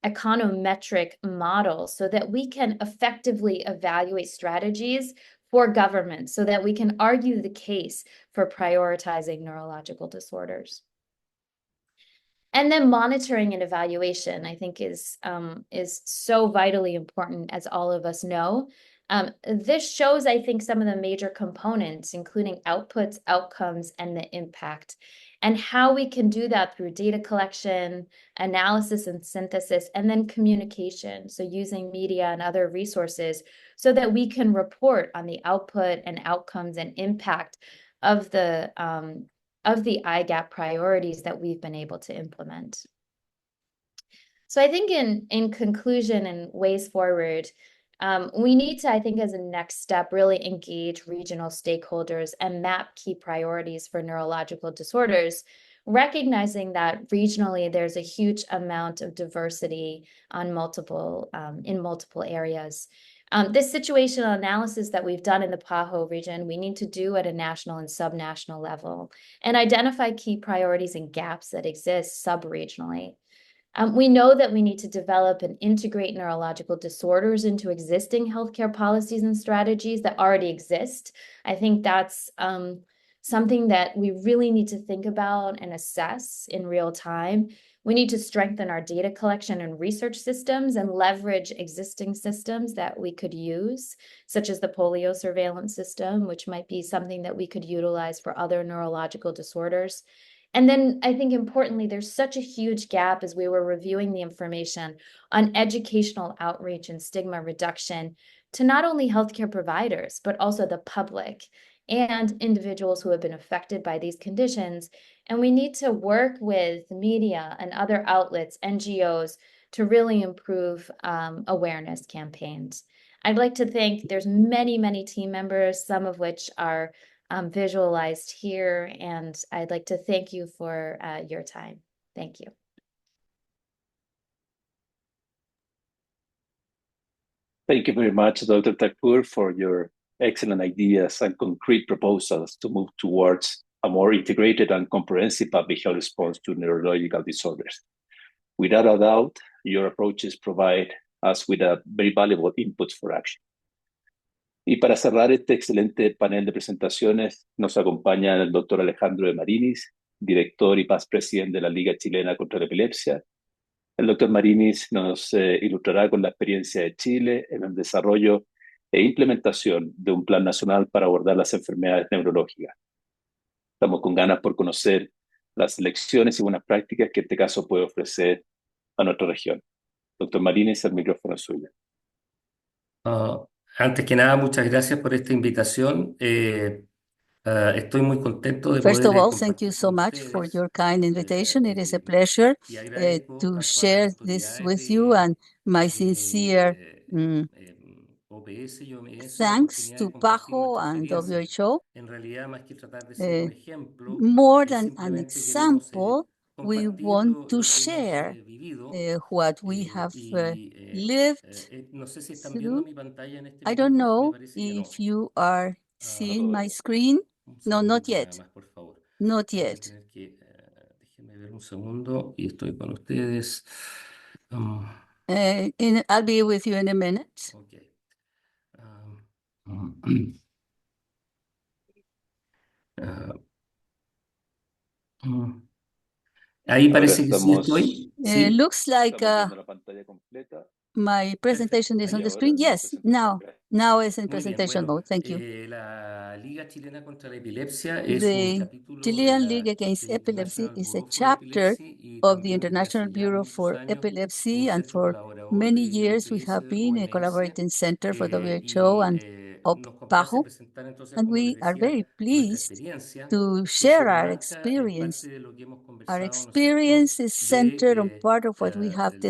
econometric models so that we can effectively evaluate strategies for government, so that we can argue the case for prioritizing neurological disorders. And then monitoring and evaluation, I think, is so vitally important, as all of us know. This shows, I think, some of the major components, including outputs, outcomes, and the impact, and how we can do that through data collection, analysis and synthesis, and then communication. So using media and other resources so that we can report on the output and outcomes and impact of the IGAP priorities that we've been able to implement. So I think in conclusion and ways forward, we need to, I think, as a next step, really engage regional stakeholders and map key priorities for neurological disorders, recognizing that regionally there's a huge amount of diversity on in multiple areas. This situational analysis that we've done in the PAHO region, we need to do at a national and subnational level and identify key priorities and gaps that exist sub-regionally. We know that we need to develop and integrate neurological disorders into existing healthcare policies and strategies that already exist. I think that's something that we really need to think about and assess in real time. We need to strengthen our data collection and research systems and leverage existing systems that we could use, such as the polio surveillance system, which might be something that we could utilize for other neurological disorders. And then I think importantly, there's such a huge gap as we were reviewing the information on educational outreach and stigma reduction to not only healthcare providers, but also the public and individuals who have been affected by these conditions. And we need to work with media and other outlets, NGOs, to really improve awareness campaigns. I'd like to thank, there's many, many team members, some of which are visualized here, and I'd like to thank you for your time. Thank you. Thank you very much, Dr. Thakur, for your excellent ideas and concrete proposals to move towards a more integrated and comprehensive public health response to neurological disorders. Without a doubt, your approaches provide us with a very valuable inputs for action. Y para cerrar este excelente panel de presentaciones, nos acompaña el doctor Alejandro de Marinis, director y past presidente de la Liga Chilena contra la Epilepsia. El doctor Marinis nos ilustrará con la experiencia de Chile en el desarrollo e implementación de un plan nacional para abordar las enfermedades neurológicas. Estamos con ganas por conocer las lecciones y buenas prácticas que este caso puede ofrecer a nuestra región. Doctor Marinis, el micrófono es suyo. Antes que nada, muchas gracias por esta invitación. Estoy muy contento de First poder of all, thank compartir you so con much for ustedes, your kind invitation. It is a y pleasure agradezco to tanto a las share this autoridades with you, and my sincere OPS y OMS la thanks oportunidad de to compartir PAHO nuestra and experiencia. WHO. En realidad, más que tratar de ser un ejemplo, More than an simplemente queremos example, we compartir want to lo que hemos share vivido. what we have lived No sé si están viendo through. mi pantalla en este I don't minuto. Me know parece que no. if you are seeing my screen. Un No, not segundito nada yet. más, por favor. Not Voy a yet. tener que, déjenme ver un segundo y estoy con ustedes. I'll be with you in a minute. Okay. Um, ah, mm. Ahí Ahora parece que sí estamos, estoy. Sí. Looks like estamos viendo la pantalla completa. my presentation is on Y the ahora screen. Yes, entonces, now it's in Muy bien, presentation bueno, mode. Thank you. la Liga Chilena contra la Epilepsia es un The capítulo Chilean League Against del Epilepsy International is a Bureau for chapter Epilepsy y of the también desde International hace ya Bureau muchos for años un Epilepsy, and centro for colaborador many del years we have OPS, been a OMS, collaborating center for WHO y and nos complace PAHO, presentar entonces, and como les we are decía, very nuestra pleased experiencia to que se share our enmarca en parte experience. de lo que hemos Our conversado, ¿no es cierto?, experience is centered on de part of what we have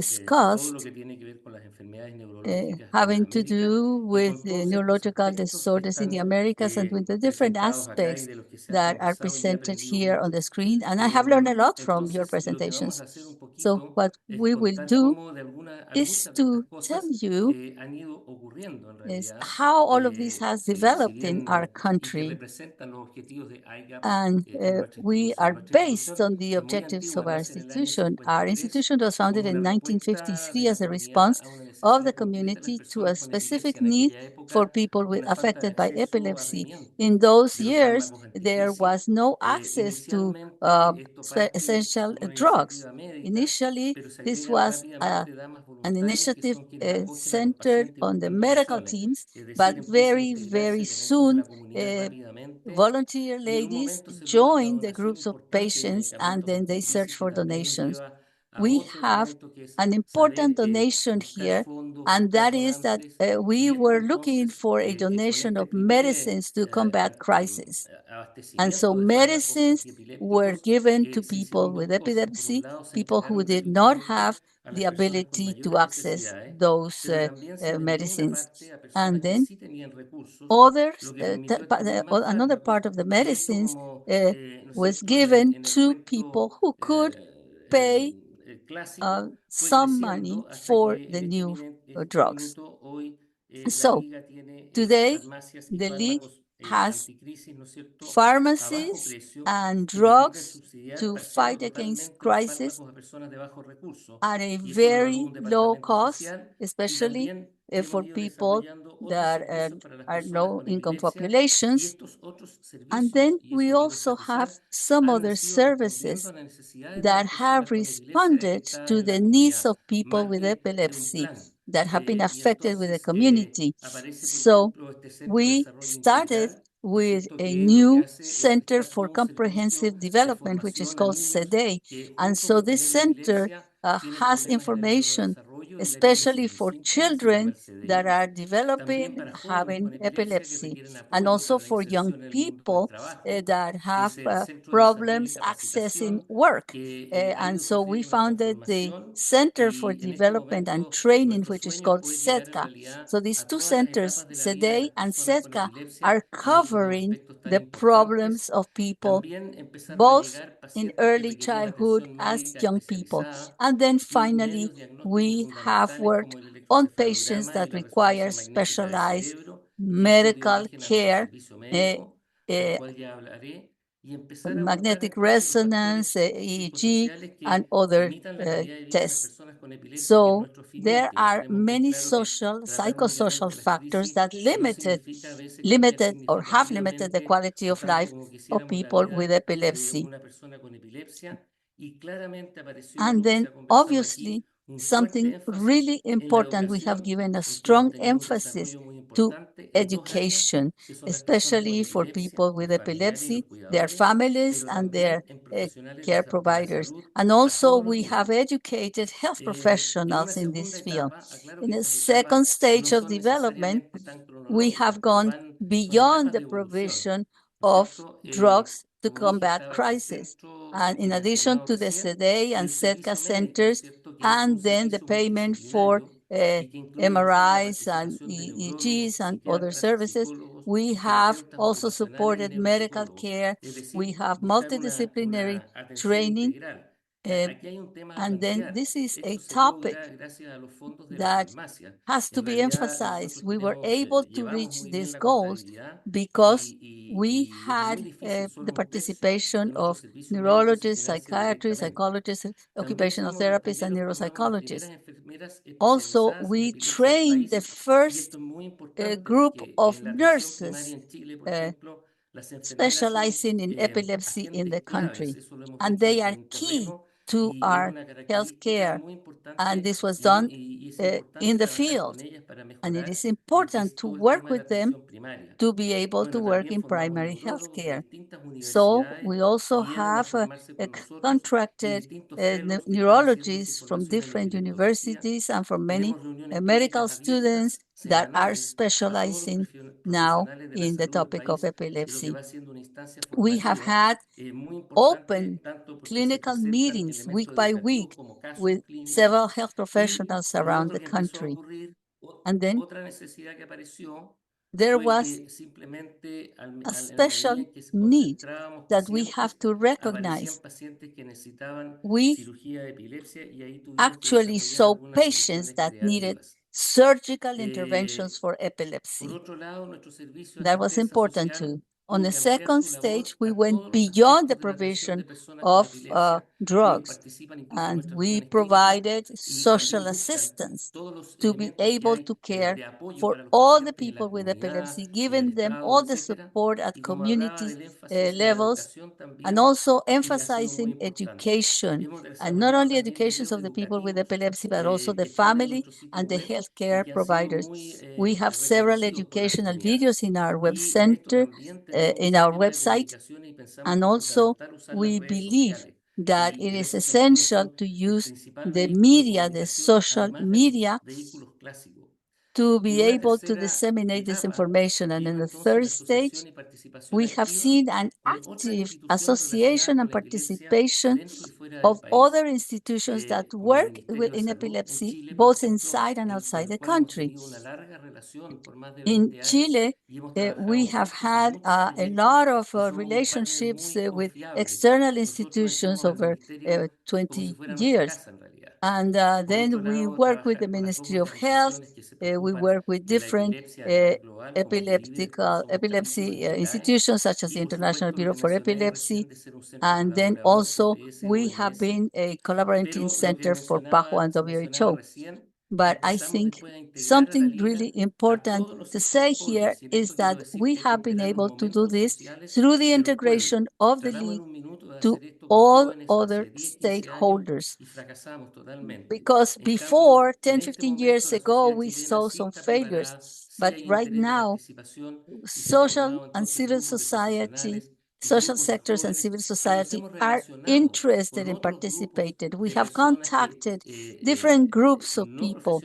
todo lo discussed, que tiene que ver con las enfermedades neurológicas en las having to Américas do y with con todos estos neurological aspectos que disorders in the están Americas, and with the different presentados acá y aspects de los que se ha that are conversado y he presented aprendido here on mucho. the screen. And I have learned a lot from your Entonces, lo que vamos presentations. a hacer un So poquito what es we will contar do cómo de is algunas de estas to tell cosas you han ido ocurriendo en is realidad, how all of this has si developed in bien our y que country. representan los objetivos de IGAP, And que es nuestra we institución. are Nuestra based institución on the es muy objectives antigua, of our nace en el año institution. Our 53 institution was founded como in una respuesta de 1953 la as a comunidad response a una of the necesidad concreta de las community to a personas con specific epilepsia en need aquella for época, people una falta de affected by acceso a epilepsy. In rendimiento those de los years, fármacos there anticrisis. was no access to Inicialmente esto parte essential como una drugs. iniciativa médica, Initially, pero se this agregan was rápidamente damas an voluntarias que initiative son quienes acogen a los centered pacientes on the buscando medical opciones. teams, Es decir, but empiezan a very, very integrarse elementos de soon, la comunidad rápidamente volunteer y en un ladies momento se logra una join the donación groups of importante de patients, and medicamentos then they search anticrisis que for también nos donations. lleva a We otro have elemento que es an important saber donation buscar here, fondos, and buscar that is that donantes we y esto were looking entonces for a con donation este of criterio de medicines to combat crisis. And so abastecimiento de fármacos medicines were antiepilépticos, given to se people hicieron dos with cosas. Por un epilepsy, lado, se people who entregaron did not gratuitamente have a las the personas con ability to mayores access necesidades, those pero también se le envió una medicines. parte a And personas que then sí tenían recursos, others, lo que permitió adquirir más another fármacos part of the y esto medicines como, ¿no es was cierto?, given en el to people cuento who could pay clásico fue some money creciendo hasta for que the en new este drugs. minuto hoy la So liga tiene today, farmacias y the league fármacos has anticrisis, ¿no es cierto?, a bajo pharmacies precio and que permiten drugs subsidiar to parcial o fight against totalmente los crisis fármacos a personas de bajos recursos. at a Y esto lo evalúa very un low departamento cost, oficial y especially también for hemos ido people desarrollando otros that servicios para las are personas low con income epilepsia y populations. estos otros And servicios, then y we eso quiero also have enfatizar, some han other nacido respondiendo services a las necesidades de las that personas have con epilepsia responded detectadas to en la the needs comunidad, of people más with que de un epilepsy plan. that have been Y affected with the entonces community. aparece, por So ejemplo, este Centro de we Desarrollo started Integral, ¿no es with cierto?, a que lo que new hace es Center prestar for como un servicio Comprehensive de Development, which is formación a called niños CEDEI. que And junto so con this tener center epilepsia tienen has problemas en el information, neurodesarrollo y la especially cognición. for Síntoma se llama children el that CDI. are También developing para jóvenes having con epilepsia que epilepsy, requieren and apoyo also para la for young inserción en el mundo del people trabajo, that que have es el Centro de Desarrollo y problems accessing Capacitación, work. que ha And ido so we sufriendo una founded the transformación Center for y en este Development and momento Training, nuestro which is sueño es called poder llegar en CEDCA. realidad So these a two todas las centers, etapas de la vida de CEDEI las and personas con CEDCA, epilepsia are y esto como covering aspectos tan the importantes. problems of people También empezaron a both llegar in pacientes que early requerían childhood atención as médica young people. especializada And then y finally, medios diagnósticos we have fundamentales worked como el on patients electroencefalograma y that la require resonancia magnética del specialized cerebro y estudio de medical imagen care, anestesiológico uh, médico, del uh, cual ya hablaré, y empezar a buscar magnetic entonces los resonance, factores EEG, psicosociales and que other limitan la calidad de vida de las tests. personas con epilepsia, que es So nuestro fin there último. are Tenemos muy many claro que social, tratar psychosocial únicamente las factors crisis that no significa a veces cambiar limited or have limited the significativamente quality o of tanto life como of quisiéramos la people with vida de epilepsy. una persona con epilepsia y claramente apareció And algo que se then ha conversado aquí, obviously un fuerte something énfasis really en la important, we have educación given a y que hemos strong tenido un emphasis desarrollo muy to importante en dos áreas education, que son las personas con especially for epilepsia, people with los familiares y los epilepsy, their cuidadores, families, pero and también their en profesionales care de la providers. salud And a also todos los we have niveles. educated health En una professionals in segunda this field. etapa, aclaro In que a estas etapas second no stage of son development, necesariamente tan we cronológicas, have pero gone son beyond etapas the de evolución, provision ¿no es of cierto? drugs to Como dije, combat estaba este crisis. centro And in que mencionado mencionado to the recién CDA y and el CEDCA servicio médico, ¿no es centers, cierto? Que es un and then the servicio payment for multidisciplinario y que incluye no solo la MRIs and participación de neurólogos, EEGs and other psiquiatras, services. psicólogos, We have terapeutas also ocupacionales y supported medical neuropsicólogos. care. Es We decir, have buscar multidisciplinary una atención training integral. And then this is a topic that has to be emphasized. We were able to reach these goals because we had the participation of neurologists, psychiatrists, psychologists, occupational therapists, and neuropsychologists. Also, we trained the first group of nurses specializing in epilepsy in the country, and they are key to our healthcare. And this was done in the field, and it is important to work with them to be able to work in primary healthcare. So we also have contracted neurologists from different universities and from many medical students that are specializing now in the topic of epilepsy. We have had open clinical meetings week by week with several health professionals around the country. And then there was a special need that we have to recognize. We actually saw patients that needed surgical interventions for epilepsy. That was important too. On the second stage, we went beyond the provision of drugs, and we provided social assistance to be able to care for all the people with epilepsy, giving them all the support at community levels, and also emphasizing education, and not only educations of the people with epilepsy, but also the family and the healthcare providers. We have several educational videos in our web center, in our website, and also we believe that it is essential to use the media, the social media, to be able to disseminate this information. And in the third stage, we have seen an active association and participation of other institutions that work in epilepsy, both inside and outside the country. In Chile, we have had a lot of relationships with external institutions over 20 years. And then we work with the Ministry of Health. We work with different epilepsy institutions, such as the International Bureau for Epilepsy. And then also we have been a collaborating center for PAHO and WHO. But I think something really important to say here is that we have been able to do this through the integration of the league to all other stakeholders. Because before 10, 15 years ago, we saw some failures, but right now, social and civil society, social sectors and civil society are interested in participating. We have contacted different groups of people.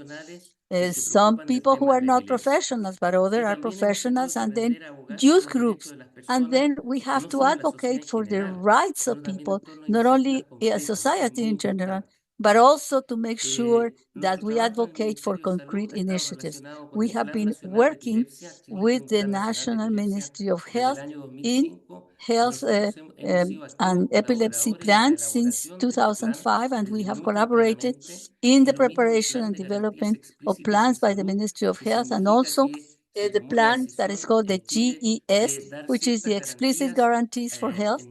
Some people who are not professionals, but others are professionals, and then youth groups. And then we have to advocate for the rights of people, not only society in general, but also to make sure that we advocate for concrete initiatives. We have been working with the National Ministry of Health in health and epilepsy plans since 2005, and we have collaborated in the preparation and development of plans by the Ministry of Health, and also the plan that is called the GES, which is the Explicit Guarantees for Health.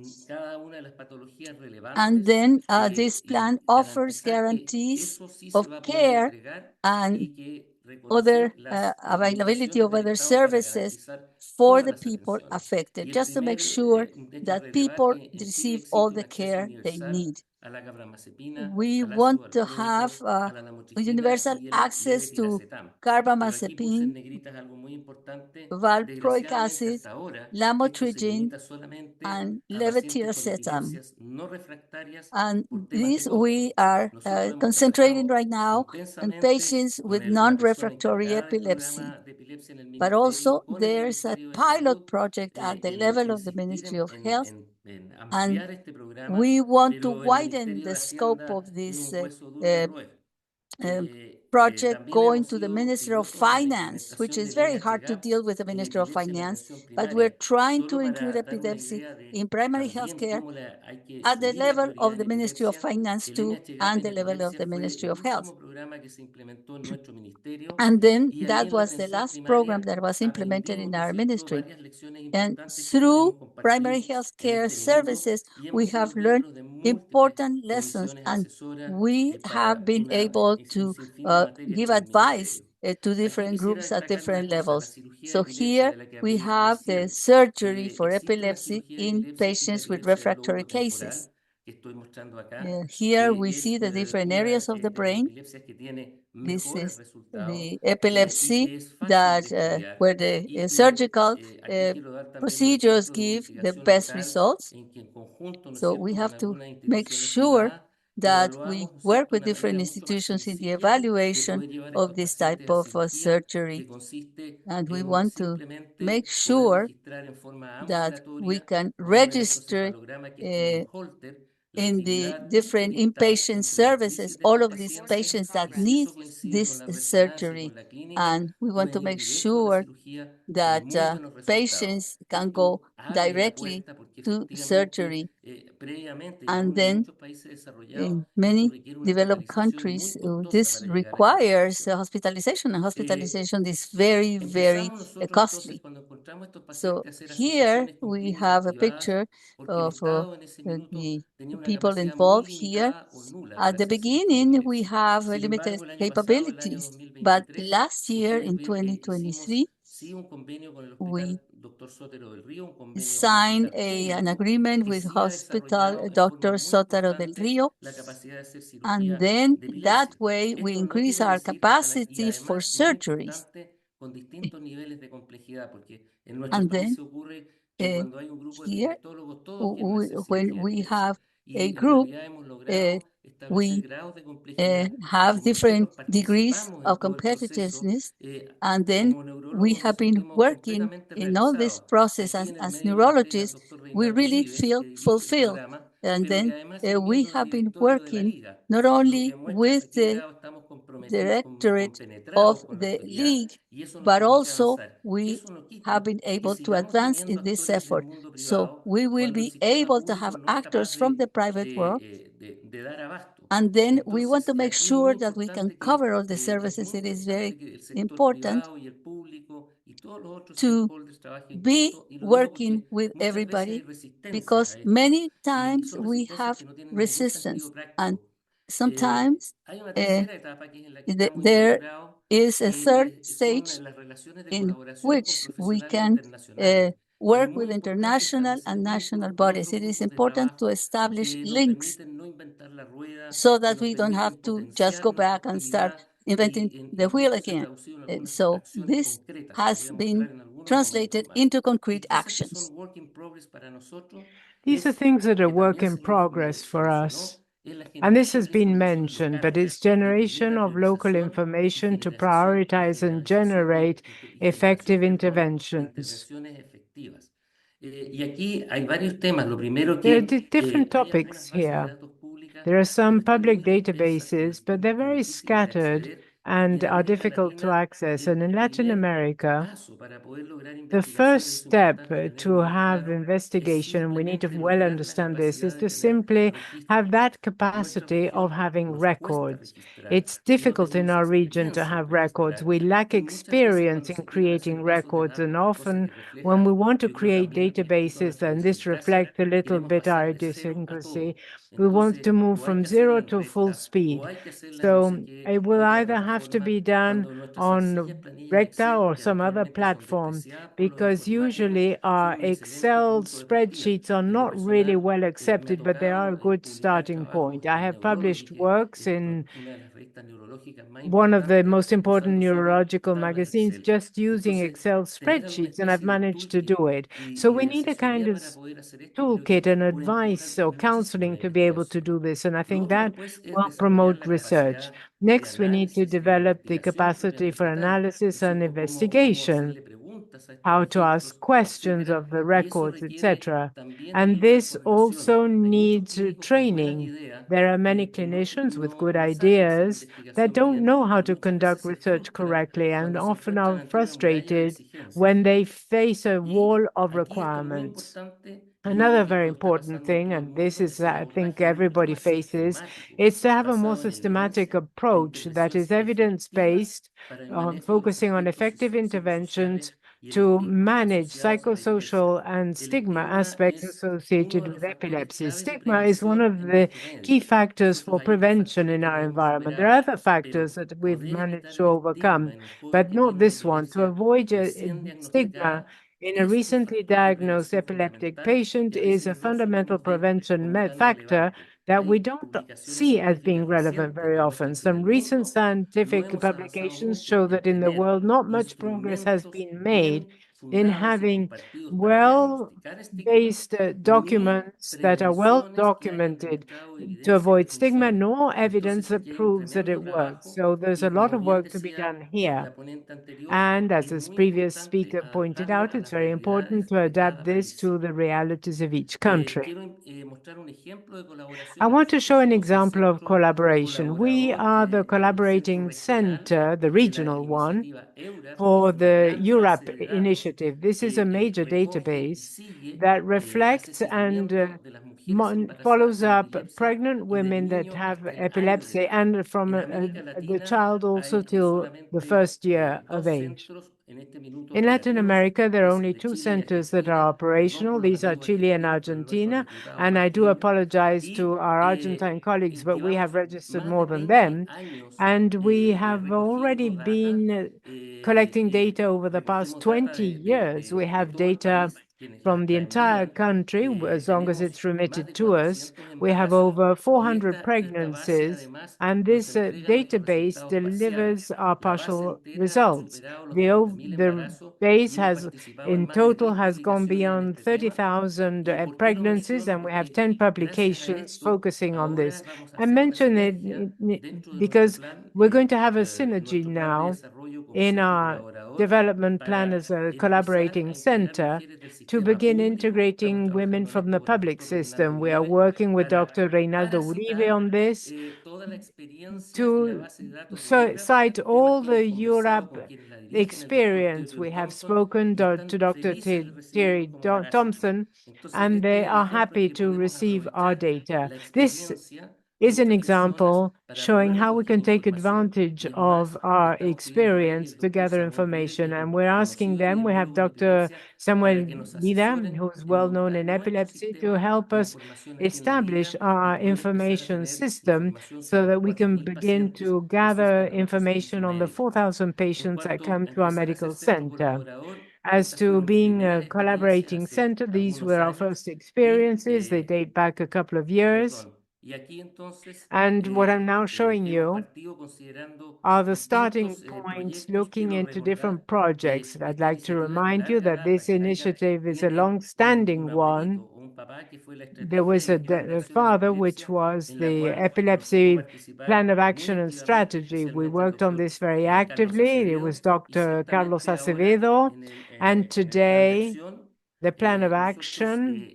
And then this plan offers guarantees of care and other availability of other services for the people affected, just to make sure that people receive all the care they need. We want to have universal access to carbamazepine, valproic acid, lamotrigine, and levetiracetam. And these we are concentrating right now on patients with non-refractory epilepsy. But also there's a pilot project at the level of the Ministry of Health, and we want to widen the scope of this project going to the Minister of Finance, which is very hard to deal with the Minister of Finance, but we're trying to include epilepsy in primary health care at the level of the Ministry of Finance too, and the level of the Ministry of Health. And then that was the last program that was implemented in our ministry. And through primary health care services, we have learned important lessons, and we have been able to give advice to different groups at different levels. So here we have the surgery for epilepsy in patients with refractory cases. Here we see the different areas of the brain. This is the epilepsy that where the surgical procedures give the best results. So we have to make sure that we work with different institutions in the evaluation of this type of surgery. And we want to make sure that we can register in the different inpatient services, all of these patients that need this surgery. And we want to make sure that patients can go directly to surgery. And then in many developed countries, this requires hospitalization, and hospitalization is very, very costly. So here we have a picture of the people involved here. At the beginning, we have limited capabilities, but last year in 2023, we signed an agreement with Hospital Dr. Sotero del Rio, and then that way we increase our capacity for surgeries. And then here, when we have a group, we have different degrees of competitiveness, and then we have been working in all this process as neurologists. We really feel fulfilled, and then we have been working not only with the directorate of the league, but also we have been able to advance in this effort. So we will be able to have actors from the private world. And then we want to make sure that we can cover all the services. It is very important to be working with everybody, because many times we have resistance, and sometimes there is a third stage in which we can work with international and national bodies. It is important to establish links so that we don't have to just go back and start inventing the wheel again. So this has been translated into concrete actions. These are things that are work in progress for us. And this has been mentioned, but it's generation of local information to prioritize and generate effective interventions. There are different topics here. There are some public databases, but they're very scattered and are difficult to access. And in Latin America, the first step to have investigation, and we need to well understand this, is to simply have that capacity of having records. It's difficult in our region to have records. We lack experience in creating records, and often when we want to create databases, and this reflects a little bit our idiosyncrasy, we want to move from zero to full speed. So it will either have to be done on Recta or some other platform, because usually our Excel spreadsheets are not really well accepted, but they are a good starting point. I have published works in one of the most important neurological magazines just using Excel spreadsheets, and I've managed to do it. So we need a kind of toolkit and advice or counseling to be able to do this, and I think that will promote research. Next, we need to develop the capacity for analysis and investigation. how to ask questions of the records, etc. And this also needs training. There are many clinicians with good ideas that don't know how to conduct research correctly and often are frustrated when they face a wall of requirements. Another very important thing, and this is, I think, everybody faces, is to have a more systematic approach that is evidence-based, focusing on effective interventions to manage psychosocial and stigma aspects associated with epilepsy. Stigma is one of the key factors for prevention in our environment. There are other factors that we've managed to overcome, but not this one. To avoid stigma in a recently diagnosed epileptic patient is a fundamental prevention factor that we don't see as being relevant very often. Some recent scientific publications show that in the world, not much progress has been made in having well-based documents that are well documented to avoid stigma, nor evidence that proves that it works. So there's a lot of work to be done here. And as this previous speaker pointed out, it's very important to adapt this to the realities of each country. I want to show an example of collaboration. We are the collaborating center, the regional one, for the URAP initiative. This is a major database that reflects and follows up pregnant women that have epilepsy and from the child also till the first year of age. In Latin America, there are only two centers that are operational. These are Chile and Argentina. And I do apologize to our Argentine colleagues, but we have registered more than them. And we have already been collecting data over the past 20 years. We have data from the entire country, as long as it's remitted to us. We have over 400 pregnancies, and this database delivers our partial results. The base has, in total, has gone beyond 30,000 pregnancies, and we have 10 publications focusing on this. I mention it because we're going to have a synergy now in our development plan as a collaborating center to begin integrating women from the public system. We are working with Dr. Reinaldo Uribe on this to cite all the Europe experience. We have spoken to Dr. Thierry Thompson, and they are happy to receive our data. This is an example showing how we can take advantage of our experience to gather information. And we're asking them, we have Dr. Samuel Vida, who's well known in epilepsy, to help us establish our information system so that we can begin to gather information on the 4,000 patients that come to our medical center. As to being a collaborating center, these were our first experiences. They date back a couple of years. And what I'm now showing you are the starting points looking into different projects. I'd like to remind you that this initiative is a long-standing one. There was a father, which was the epilepsy plan of action and strategy. We worked on this very actively. It was Dr. Carlos Acevedo. And today, the plan of action,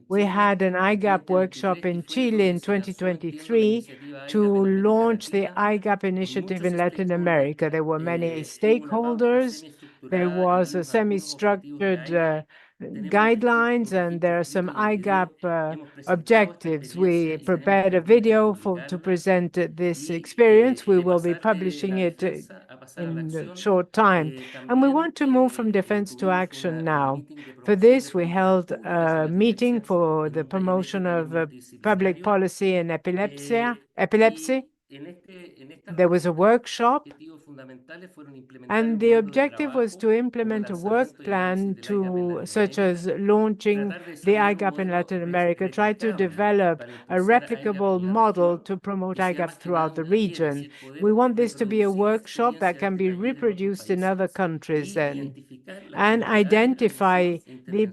we had an IGAP workshop in Chile in 2023 to launch the IGAP initiative in Latin America. There were many stakeholders. There was a semi-structured guidelines, and there are some IGAP objectives. We prepared a video to present this experience. We will be publishing it in a short time. And we want to move from defense to action now. For this, we held a meeting for the promotion of public policy in epilepsy. There was a workshop, and the objective was to implement a work plan such as launching the IGAP in Latin America, try to develop a replicable model to promote IGAP throughout the region. We want this to be a workshop that can be reproduced in other countries then, and identify the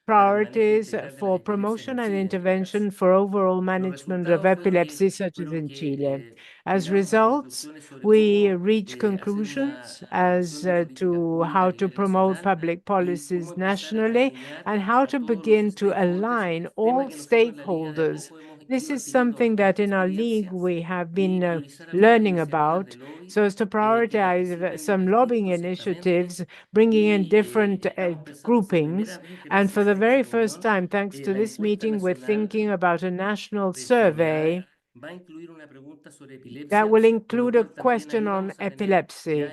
priorities for promotion and intervention for overall management of epilepsy, such as in Chile. As results, we reach conclusions as to how to promote public policies nationally and how to begin to align all stakeholders. This is something that in our league we have been learning about, so as to prioritize some lobbying initiatives, bringing in different groupings. And for the very first time, thanks to this meeting, we're thinking about a national survey that will include a question on epilepsy.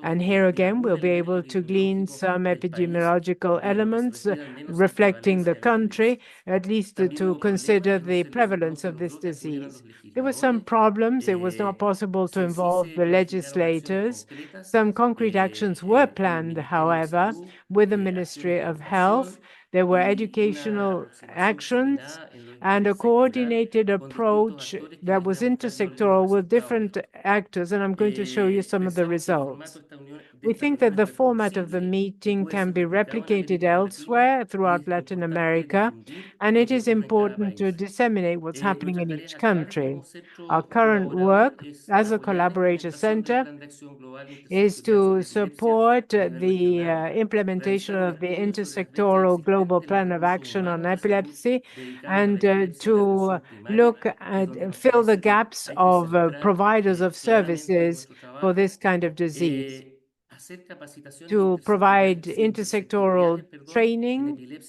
And here again, we'll be able to glean some epidemiological elements reflecting the country, at least to consider the prevalence of this disease. There were some problems. It was not possible to involve the legislators. Some concrete actions were planned, however, with the Ministry of Health. There were educational actions and a coordinated approach that was intersectoral with different actors, and I'm going to show you some of the results. We think that the format of the meeting can be replicated elsewhere throughout Latin America, and it is important to disseminate what's happening in each country. Our current work as a collaborator center is to support the implementation of the intersectoral global plan of action on epilepsy and to look at fill the gaps of providers of services for this kind of disease, to provide intersectoral training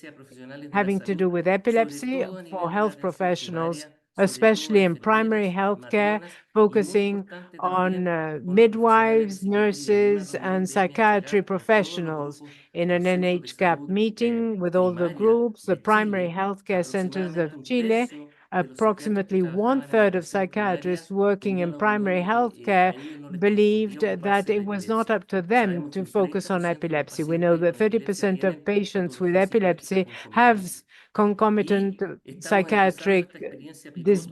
having to do with epilepsy for health professionals, especially in primary health care, focusing on midwives, nurses, and psychiatry professionals in an NHGAP meeting with all the groups, the primary healthcare centers of Chile. Approximately 1/3 of psychiatrists working in primary healthcare believed that it was not up to them to focus on epilepsy. We know that 30% of patients with epilepsy have concomitant psychiatric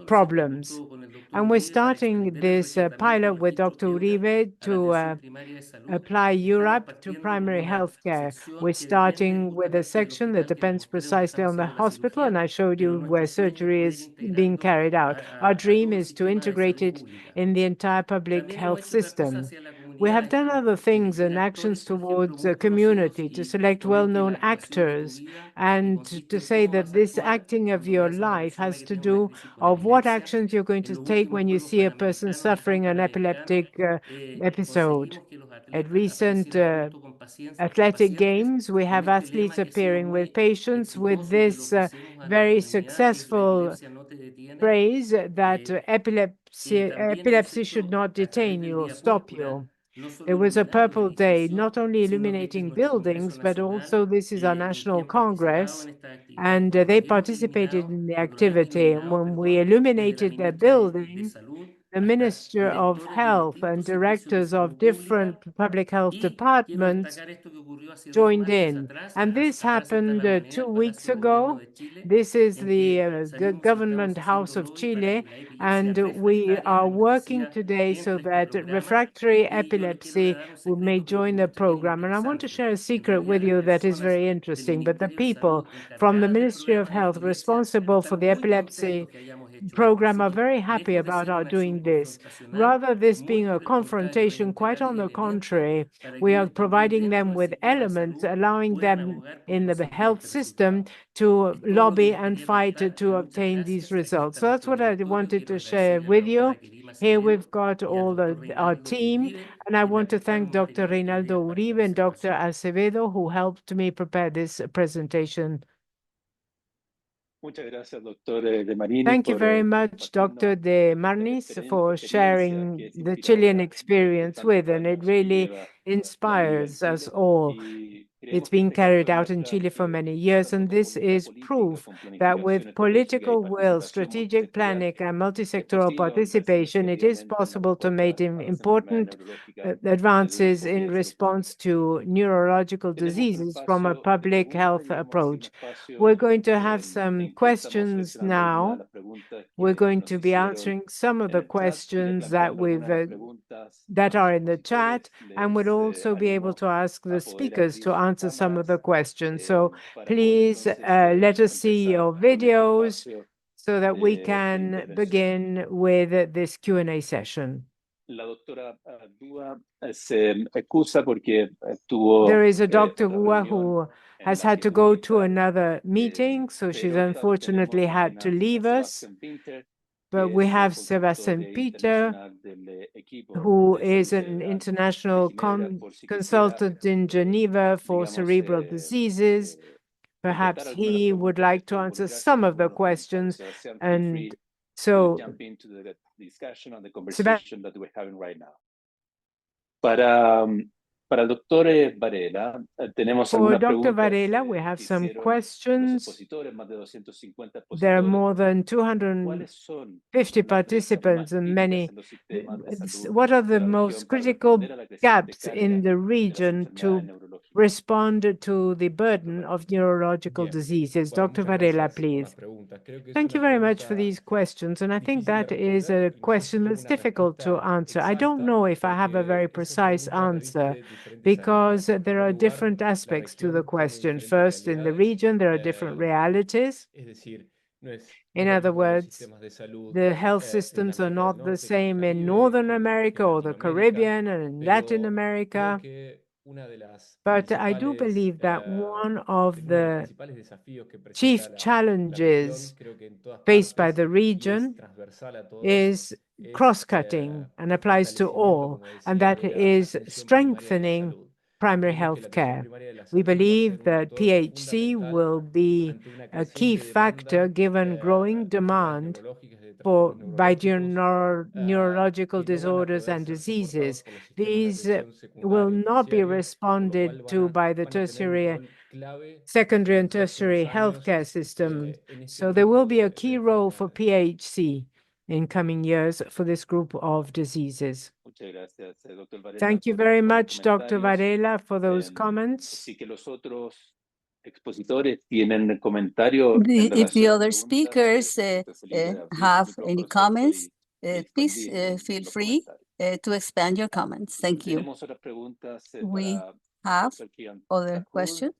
problems. And we're starting this pilot with Dr. Uribe to apply Europe to primary health care. We're starting with a section that depends precisely on the hospital, and I showed you where surgery is being carried out. Our dream is to integrate it in the entire public health system. We have done other things and actions towards a community to select well-known actors and to say that this acting of your life has to do of what actions you're going to take when you see a person suffering an epileptic episode. At recent athletic games, we have athletes appearing with patients with this very successful phrase that epilepsy should not detain you or stop you. It was a purple day, not only illuminating buildings, but also this is our National Congress, and they participated in the activity. And when we illuminated their building, the Minister of Health and directors of different public health departments joined in. And this happened 2 weeks ago. This is the government house of Chile, and we are working today so that refractory epilepsy may join the program. And I want to share a secret with you that is very interesting. But the people from the Ministry of Health responsible for the epilepsy program are very happy about our doing this. Rather this being a confrontation, quite on the contrary, we are providing them with elements, allowing them in the health system to lobby and fight to obtain these results. So that's what I wanted to share with you. Here we've got all our team, and I want to thank Dr. Reinaldo Uribe and Dr. Acevedo, who helped me prepare this presentation. Thank you very much, Dr. De Marnis, for sharing the Chilean experience with, and it really inspires us all. It's been carried out in Chile for many years, and this is proof that with political will, strategic planning, and multi-sectoral participation, it is possible to make important advances in response to neurological diseases from a public health approach. We're going to have some questions now. We're going to be answering some of the questions that that are in the chat, and we'll also be able to ask the speakers to answer some of the questions. So please let us see your videos so that we can begin with this Q&A session. La doctora Dua se excusa porque tuvo There is a Dr. otra Gua reunión who en has la had que to tuvo go que to estar, another meeting, so she's pero unfortunately tenemos had to también leave a us. Sebastián Pinter, But que we es have Sebastian consultor Peter, internacional del equipo who de salud is an cerebral de international Ginebra, por si quisiera, consultant in Geneva for digamos, cerebral diseases. contestar Perhaps algunas he would preguntas que like to estén answer involucradas some of the con los comentarios. questions. Sebastián, feel And free to so, jump into the discussion and the Sebastian, conversation that we're having right now. Para el doctor Varela, tenemos for algunas Dr. preguntas Varela, we have que some hicieron los questions. expositores, más de 250 There are expositores. more than ¿Cuáles son 250 las brechas más participants and críticas many. en los sistemas de salud What are de the la región most para critical responder a la creciente gaps carga in the de las region enfermedades to neurológicas? respond to the burden of neurological Bien. diseases? Bueno, Dr. muchas Varela, gracias por las please. preguntas. Creo que es Thank you una very much for pregunta these questions, and I think difícil de that is responder. a No sé si question tengo that's una difficult to respuesta answer. I don't exacta know if I have a very porque esa precise pregunta answer reviste diferentes because aristas. En there primer are lugar, different la aspects to the región tiene question. diferentes First, in the realidades. region, there are different realities. Es decir, no es In lo other mismo los words, sistemas de salud the health en systems are América del not the Norte que en el same in Caribe, Northern que America en or the Latinoamérica, Caribbean and in Latin pero creo America. que una de las But I do principales, believe that one of uno de los the principales desafíos que presenta chief la región, challenges creo que en todas faced by partes, the y es region transversal a todos, is es cross-cutting and el applies to fortalecimiento, all, como and decía, that de la is atención primaria de la strengthening salud. primary Creemos que la health atención care. primaria de la We salud va a ser believe un that actor PHC fundamental will be ante una a key creciente demanda factor given growing de enfermedades demand neurológicas, de for trastornos by neurológicos, neurological que no van a disorders poder and ser soportados diseases. por los sistemas de These atención will secundaria y not be terciaria, por lo cual responded to by the van a tener un tertiary, rol clave secondary, en and los próximos tertiary años healthcare systems. en este So there will tipo be a key de role for enfermedades. PHC in coming years for this group of diseases. Muchas gracias, doctor Varela, Thank you por very los much, Dr. comentarios. Varela, for those comments. Sí que los otros expositores tienen comentario en If the relación a other preguntas, speakers siéntese libre de abrir su have any micrófono, ¿cierto? comments, Y please expandir feel los free comentarios. to expand your comments. Thank you. Tenemos otras preguntas We para have Dr. Kian other Thakur. questions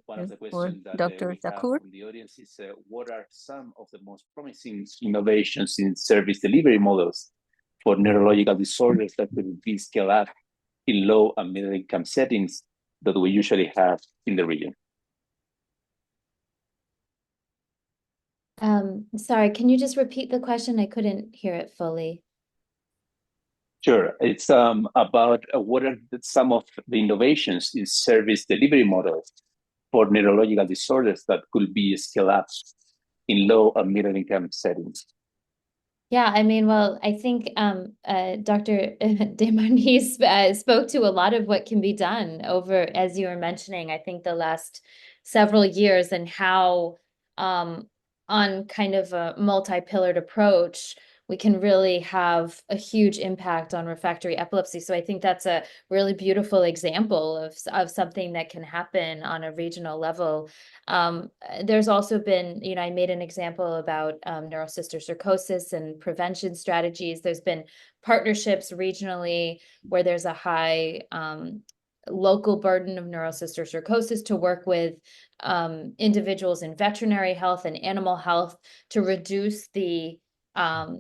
One of the for questions that Dr. we have Thakur. from the audience is, what are some of the most promising innovations in service delivery models for neurological disorders that could be scaled up in low and middle income settings that we usually have in the region? Sorry, can you just repeat the question? I couldn't hear it fully. Sure. It's about what are some of the innovations in service delivery models for neurological disorders that could be scaled up in low and middle income settings. Yeah, I mean, well, I think Dr. Desmarnis spoke to a lot of what can be done over, as you were mentioning, I think the last several years, and how on kind of a multi-pillared approach, we can really have a huge impact on refractory epilepsy. So I think that's a really beautiful example of something that can happen on a regional level. There's also been, I made an example about neurocysticercosis and prevention strategies. There's been partnerships regionally where there's a high local burden of neurocysticercosis to work with individuals in veterinary health and animal health to reduce the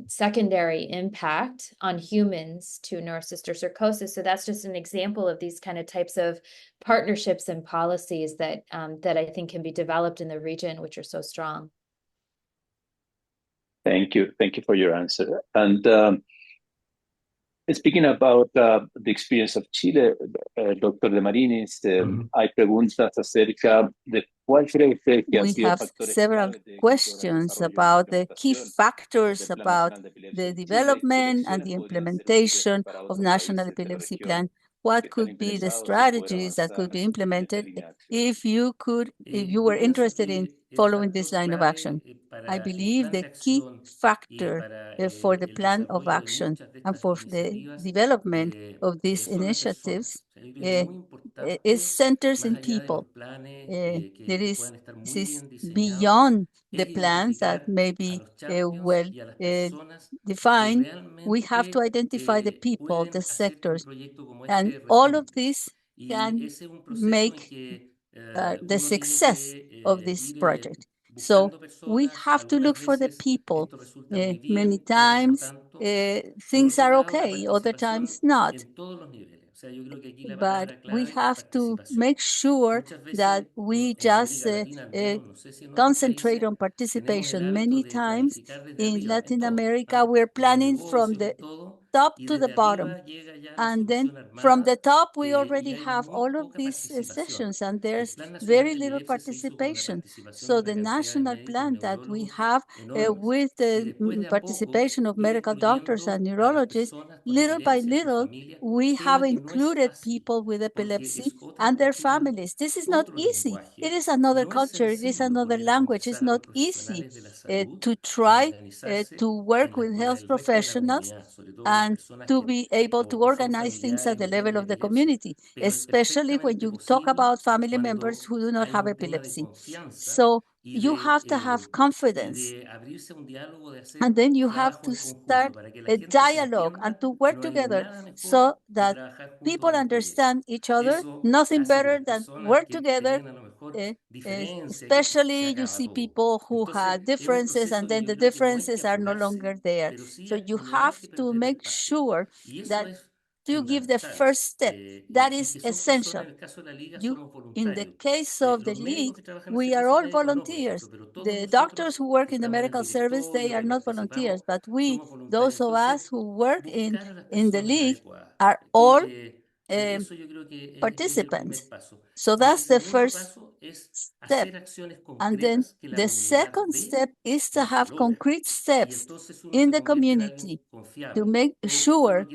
secondary impact on humans to neurocysticercosis. So that's just an example of these kind of types of partnerships and policies that that I think can be developed in the region, which are so strong. Thank you for your answer. And speaking about the experience of Chile, Dr. De Marinis, hay preguntas acerca de cuál cree usted que han We sido have factores several claves de éxito en el questions desarrollo y about the key implementación factors del Plan about Nacional de Epilepsia the en Chile. ¿Qué development and lecciones the podrían servir implementation para of otros National países de la Epilepsy región Plan. que What están could be the interesados en poder strategies that could avanzar be en esta implemented línea de acción? if you were Yo pienso interested in que el following this factor line of clave action? I para el believe plan the de key acción y factor para for the el plan of desarrollo de action muchas de and estas for the iniciativas development of these son las personas. initiatives O sea, yo creo que es muy is importante, centers más in allá de los people. planes There que is puedan estar this muy is bien diseñados, beyond the es plans that identificar may a be los champions well y a las personas que defined. We have to realmente identify the people, pueden the hacer que un sectors, proyecto como and este all of repunte. this Y can ese es un proceso en make que the uno tiene success que of this ir project. So we have to look for the people. Many times things are okay, other times not. But we have to make sure that we just concentrate on participation. Many times in Latin America, we're planning from the top to the bottom. And then from the top, we already have all of these sessions, and there's very little participation. So the national plan that we have with the participation of medical doctors and neurologists, little by little, we have included people with epilepsy and their families. This is not easy. It is another culture. It is another language. It's not easy to try to work with health professionals and to be able to organize things at the level of the community, especially when you talk about family members who do not have epilepsy. So you have to have confidence. And then you have to start a dialogue and to work together so that people understand each other. Nothing better than work together. Especially you see people who have differences and then the differences are no longer there. So you have to make sure that you give the first step. That is essential. In the case of the league, we are all volunteers. The doctors who work in the medical service, they are not volunteers, but we, those of us who work in the league, are all participants. So that's the first step. And then the second step is to have concrete steps in the community to make sure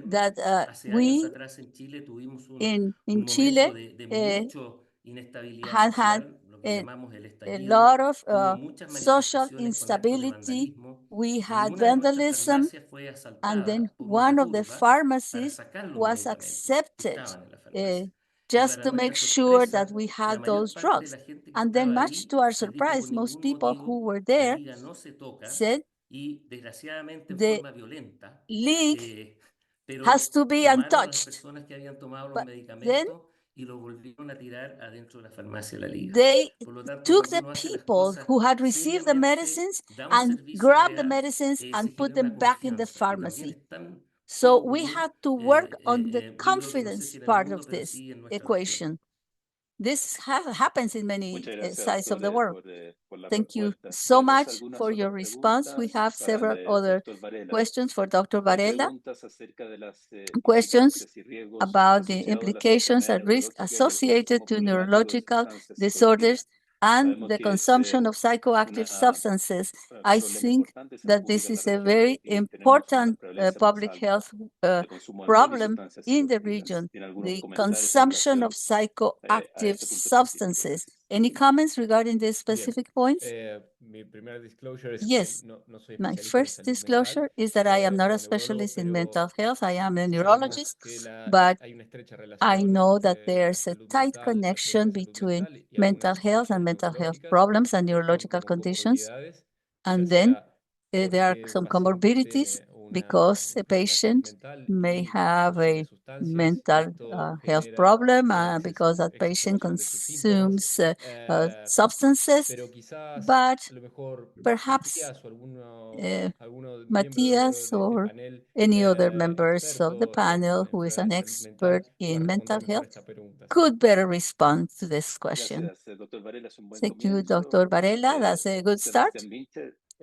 that we in Chile had a lot of social instability. We had vandalism, and then one of the pharmacies was accepted just to make sure that we had those drugs. And then much to our surprise, most people who were there said the league has to be untouched. But then they took the people who had received the medicines and grabbed the medicines and put them back in the pharmacy. So we had to work on the confidence part of this equation. This happens in many sides of the world. Thank you so much for your response. We have several other questions for Dr. Varela. Questions about the implications and risk associated to neurological disorders and the consumption of psychoactive substances. I think that this is a very important public health problem in the region, the consumption of psychoactive substances. Any comments regarding these specific points? Yes. My first disclosure is that I am not a specialist in mental health. I am a neurologist, but I know that there's a tight connection between mental health and mental health problems and neurological conditions. And then there are some comorbidities because a patient may have a mental health problem because that patient consumes substances, but perhaps Matthias or any other members of the panel who is an expert in mental health could better respond to this question. Thank you, Dr. Varela. That's a good start.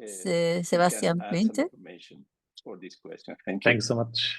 Sebastian Winter. For this question. Thank you. Thanks so much,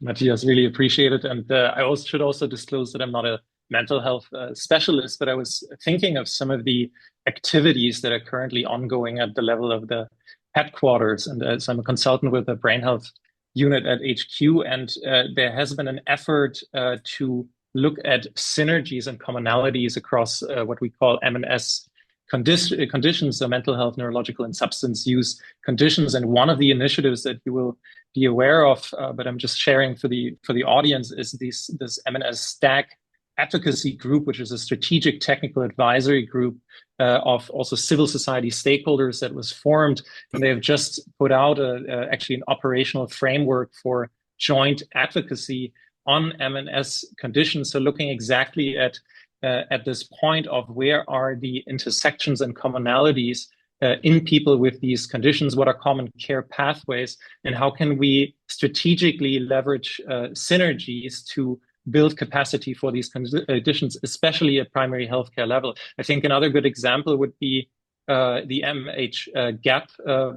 Matthias. Really appreciate it. And I should also disclose that I'm not a mental health specialist, but I was thinking of some of the activities that are currently ongoing at the level of the headquarters. And so I'm a consultant with the brain health unit at HQ. And there has been an effort to look at synergies and commonalities across what we call M&S conditions, so mental health, neurological, and substance use conditions. And one of the initiatives that you will be aware of, but I'm just sharing for the audience, is this M&S STAG advocacy group, which is a strategic technical advisory group of also civil society stakeholders that was formed. And they have just put out actually an operational framework for joint advocacy on M&S conditions. So looking exactly at at this point of where are the intersections and commonalities in people with these conditions, what are common care pathways, and how can we strategically leverage synergies to build capacity for these conditions, especially at primary healthcare level. I think another good example would be the IGAP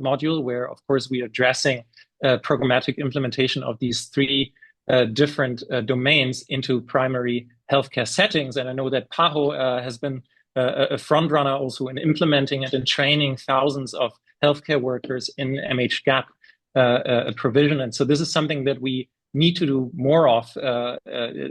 module, where, of course, we are addressing programmatic implementation of these three different domains into primary healthcare settings. And I know that PAHO has been a front runner also in implementing it and training thousands of healthcare workers in MHGAP provision. And so this is something that we need to do more of,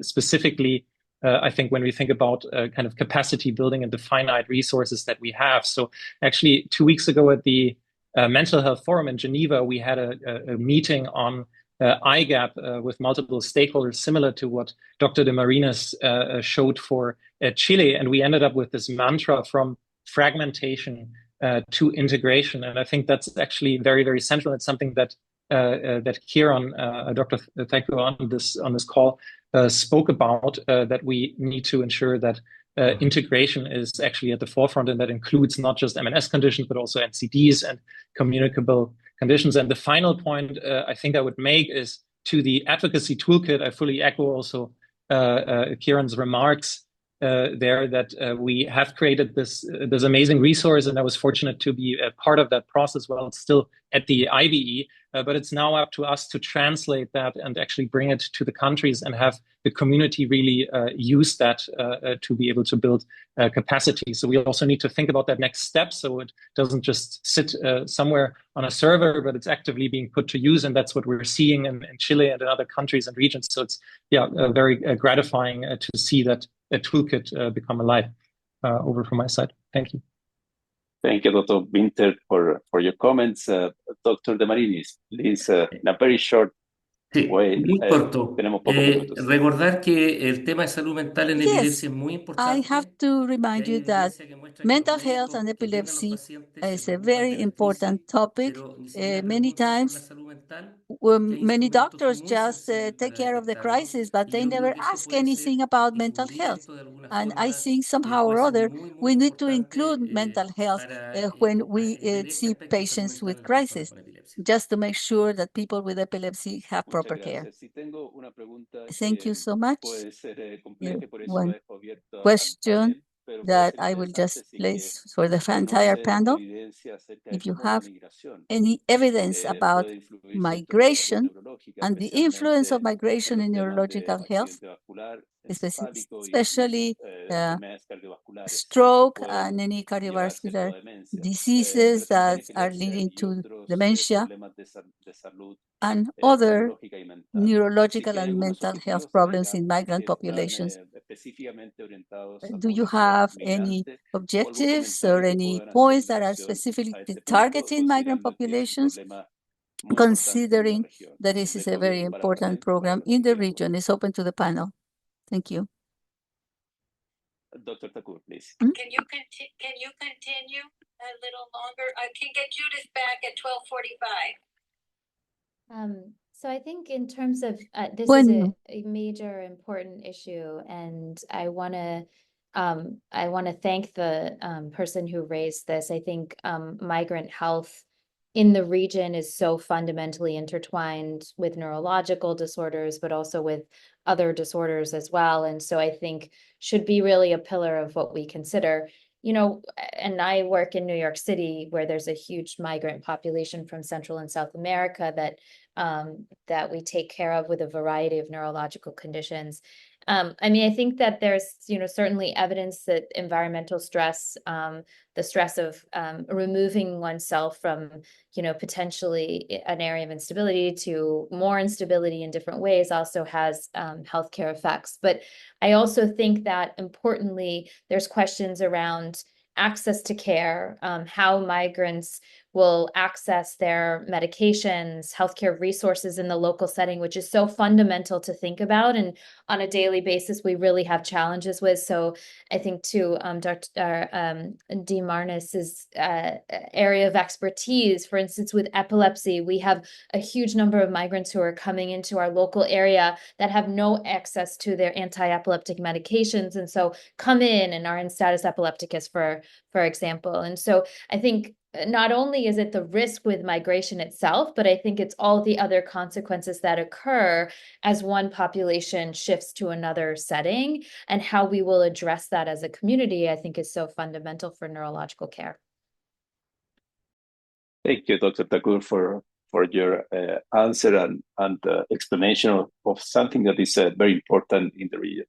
specifically, I think, when we think about kind of capacity building and the finite resources that we have. So actually, 2 weeks ago at the Mental Health Forum in Geneva, we had a meeting on IGAP with multiple stakeholders, similar to what Dr. De Marinas showed for Chile. And we ended up with this mantra from fragmentation to integration. And I think that's actually very, very central. It's something that Kieran, Dr. Theko on this call spoke about, that we need to ensure that integration is actually at the forefront, and that includes not just MNS conditions, but also NCDs and communicable conditions. And the final point I think I would make is to the advocacy toolkit. I fully echo also Kieran's remarks there, that we have created this amazing resource, and I was fortunate to be a part of that process while it's still at the IBE, but it's now up to us to translate that and actually bring it to the countries and have the community really use that to be able to build capacity. So we also need to think about that next step, so it doesn't just sit somewhere on a server, but it's actively being put to use, and that's what we're seeing in Chile and in other countries and regions. So it's very gratifying to see that a toolkit become alive. Over from my side. Thank you. Thank you, Dr. Winter, for your comments. Dr. De Marinis, please, in a very short way. Muy corto. Tenemos pocos minutos. Recordar que el tema de salud mental en epilepsia es muy I importante. have to remind you that mental health and epilepsy is a very important topic. Many times, many doctors just take care of the crisis, but they never ask anything about mental health. And I think somehow or other, we need to include mental health when we see patients with crisis, just to make sure that people with epilepsy have proper care. Thank you so much. One question that I will just place for the entire panel. If you have any evidence about migration and the influence of migration in neurological health, especially stroke and any cardiovascular diseases that are leading to dementia and other neurological and mental health problems in migrant populations. Do you have any objectives or any points that are specifically targeting migrant populations, considering that this is a very important program in the region? It's open to the panel. Thank you. Dr. Thakur, please. Can you continue a little longer? I can get Judith back at 12:45. So I think in terms of this is a major important issue, and I want to thank the person who raised this. I think migrant health in the region is so fundamentally intertwined with neurological disorders, but also with other disorders as well. And so I think should be really a pillar of what we consider. You know, and I work in New York City, where there's a huge migrant population from Central and South America that we take care of with a variety of neurological conditions. I mean, I think that there's, certainly evidence that environmental stress, the stress of removing oneself from, potentially an area of instability to more instability in different ways also has healthcare effects. But I also think that importantly, there's questions around access to care, how migrants will access their medications, healthcare resources in the local setting, which is so fundamental to think about. And on a daily basis, we really have challenges with. So I think to Dr. D. Marnis's area of expertise, for instance, with epilepsy, we have a huge number of migrants who are coming into our local area that have no access to their anti-epileptic medications, and so come in and are in status epilepticus, for example. And so I think not only is it the risk with migration itself, but I think it's all the other consequences that occur as one population shifts to another setting, and how we will address that as a community, I think, is so fundamental for neurological care. Thank you, Dr. Thakur, for your answer and explanation of something that is very important in the region.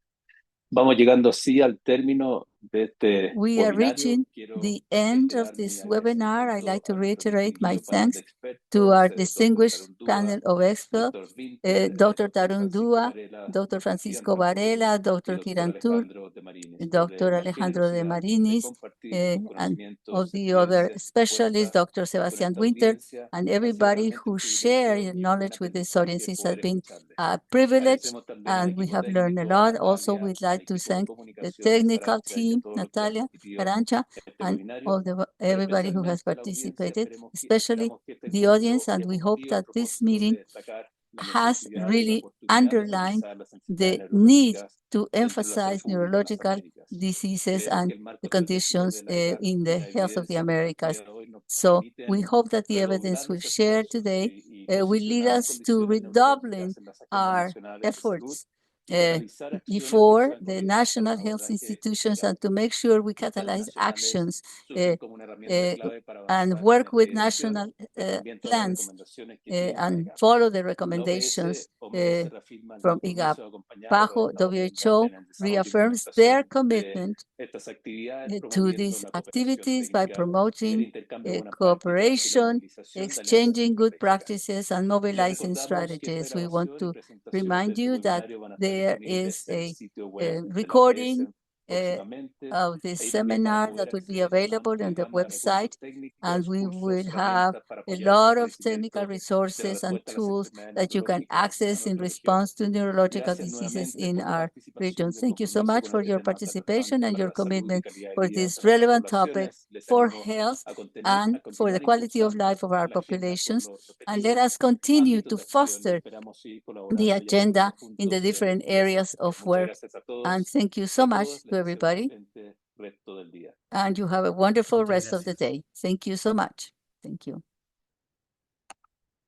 Vamos llegando así al término de este We are webinario. reaching Quiero the end of reiterar this mi webinar. I'd like to agradecimiento a nuestro reiterate my distinguido panel thanks de expertos, to our Dr. distinguished Tarun Dua, panel of experts, Dr. Winter, Dr. Dr. Tarun Francisco Dua, Varela, Dr. Dr. Francisco Kiran Tur Varela, y Dr. Dr. Kiran Tur, Alejandro de Marinis, por Dr. la Alejandro de generosidad de Marinis, compartir sus and all conocimientos, the other experiencias, specialists, propuestas Dr. con Sebastian esta Winter, audiencia. and Ha sido everybody realmente un who share privilegio your y un gran knowledge with these aprendizaje audiences has poder been escucharles. a privilege, Agradecemos también al and we equipo have learned a técnico, lot. Also, Natalia, we'd al like to equipo de thank the comunicación, technical Saracha y a team, todos los que han Natalia, asistido Arancha, este and webinario, all pero everybody who has especialmente a la audiencia. participated, Esperemos especially esperamos que este the audience, encuentro and haya we hope cumplido el that this propósito meeting de destacar la has necesidad y la really oportunidad de underlined revisar las enfermedades the need neurológicas to dentro de la salud emphasize pública en las neurological Américas. diseases Creemos and que el marco the teórico conditions de la IGAP in y the la health of the evidencia Americas. compartida hoy nos So we permiten hope that the redoblar evidence we've los shared esfuerzos today y will lead posicionar las us to condiciones redoubling neurológicas en las agendas our nacionales de salud efforts y catalizar acciones que before puedan the orientar national a health abordajes institutions, and eficaces. to make sure we Los planes catalyze nacionales actions surgen como una herramienta clave para and avanzar en work esta with dirección, national pero también todas las plans recomendaciones que pide la and IGAP. follow the La recommendations OMS reafirma el from IGAP. compromiso de acompañar a los PAHO Estados miembros WHO en el desarrollo y reaffirms their implementación de commitment estas actividades, to promoviendo these la cooperación activities by técnica, el promoting intercambio de buenas prácticas y la cooperation, movilización de alianzas exchanging good estratégicas. practices, and Les mobilizing recordamos que esta strategies. We want grabación y to presentación de remind este you that webinario van a estar there is disponibles en el sitio a web de la OPS recording próximamente. of this Ahí también van a seminar poder that will be acceder a una available on amplia the gama de recursos website, and técnicos, we cursos, will have herramientas para a apoyar el lot of technical fortalecimiento de la resources and respuesta a las tools enfermedades that you can neurológicas en access in nuestra región. response to neurological Gracias diseases nuevamente in por la our region. participación y el Thank you so compromiso much con for este your tema tan participation relevante and para your la salud y commitment calidad de for vida this de nuestras relevant topic poblaciones. Les for animamos health a and for the continuar quality of life impulsando of our la agenda con populations. los And let respectivos us continue ámbitos to de acción y foster esperamos seguir the colaborando y agenda aprendiendo in the juntos different de ese areas enfoque. of Muchas work. gracias a And todos thank you y so a much todas. Les to deseo un everybody. excelente resto del día. And you have a wonderful Muchas rest of the gracias. day. Thank you so much. Thank you.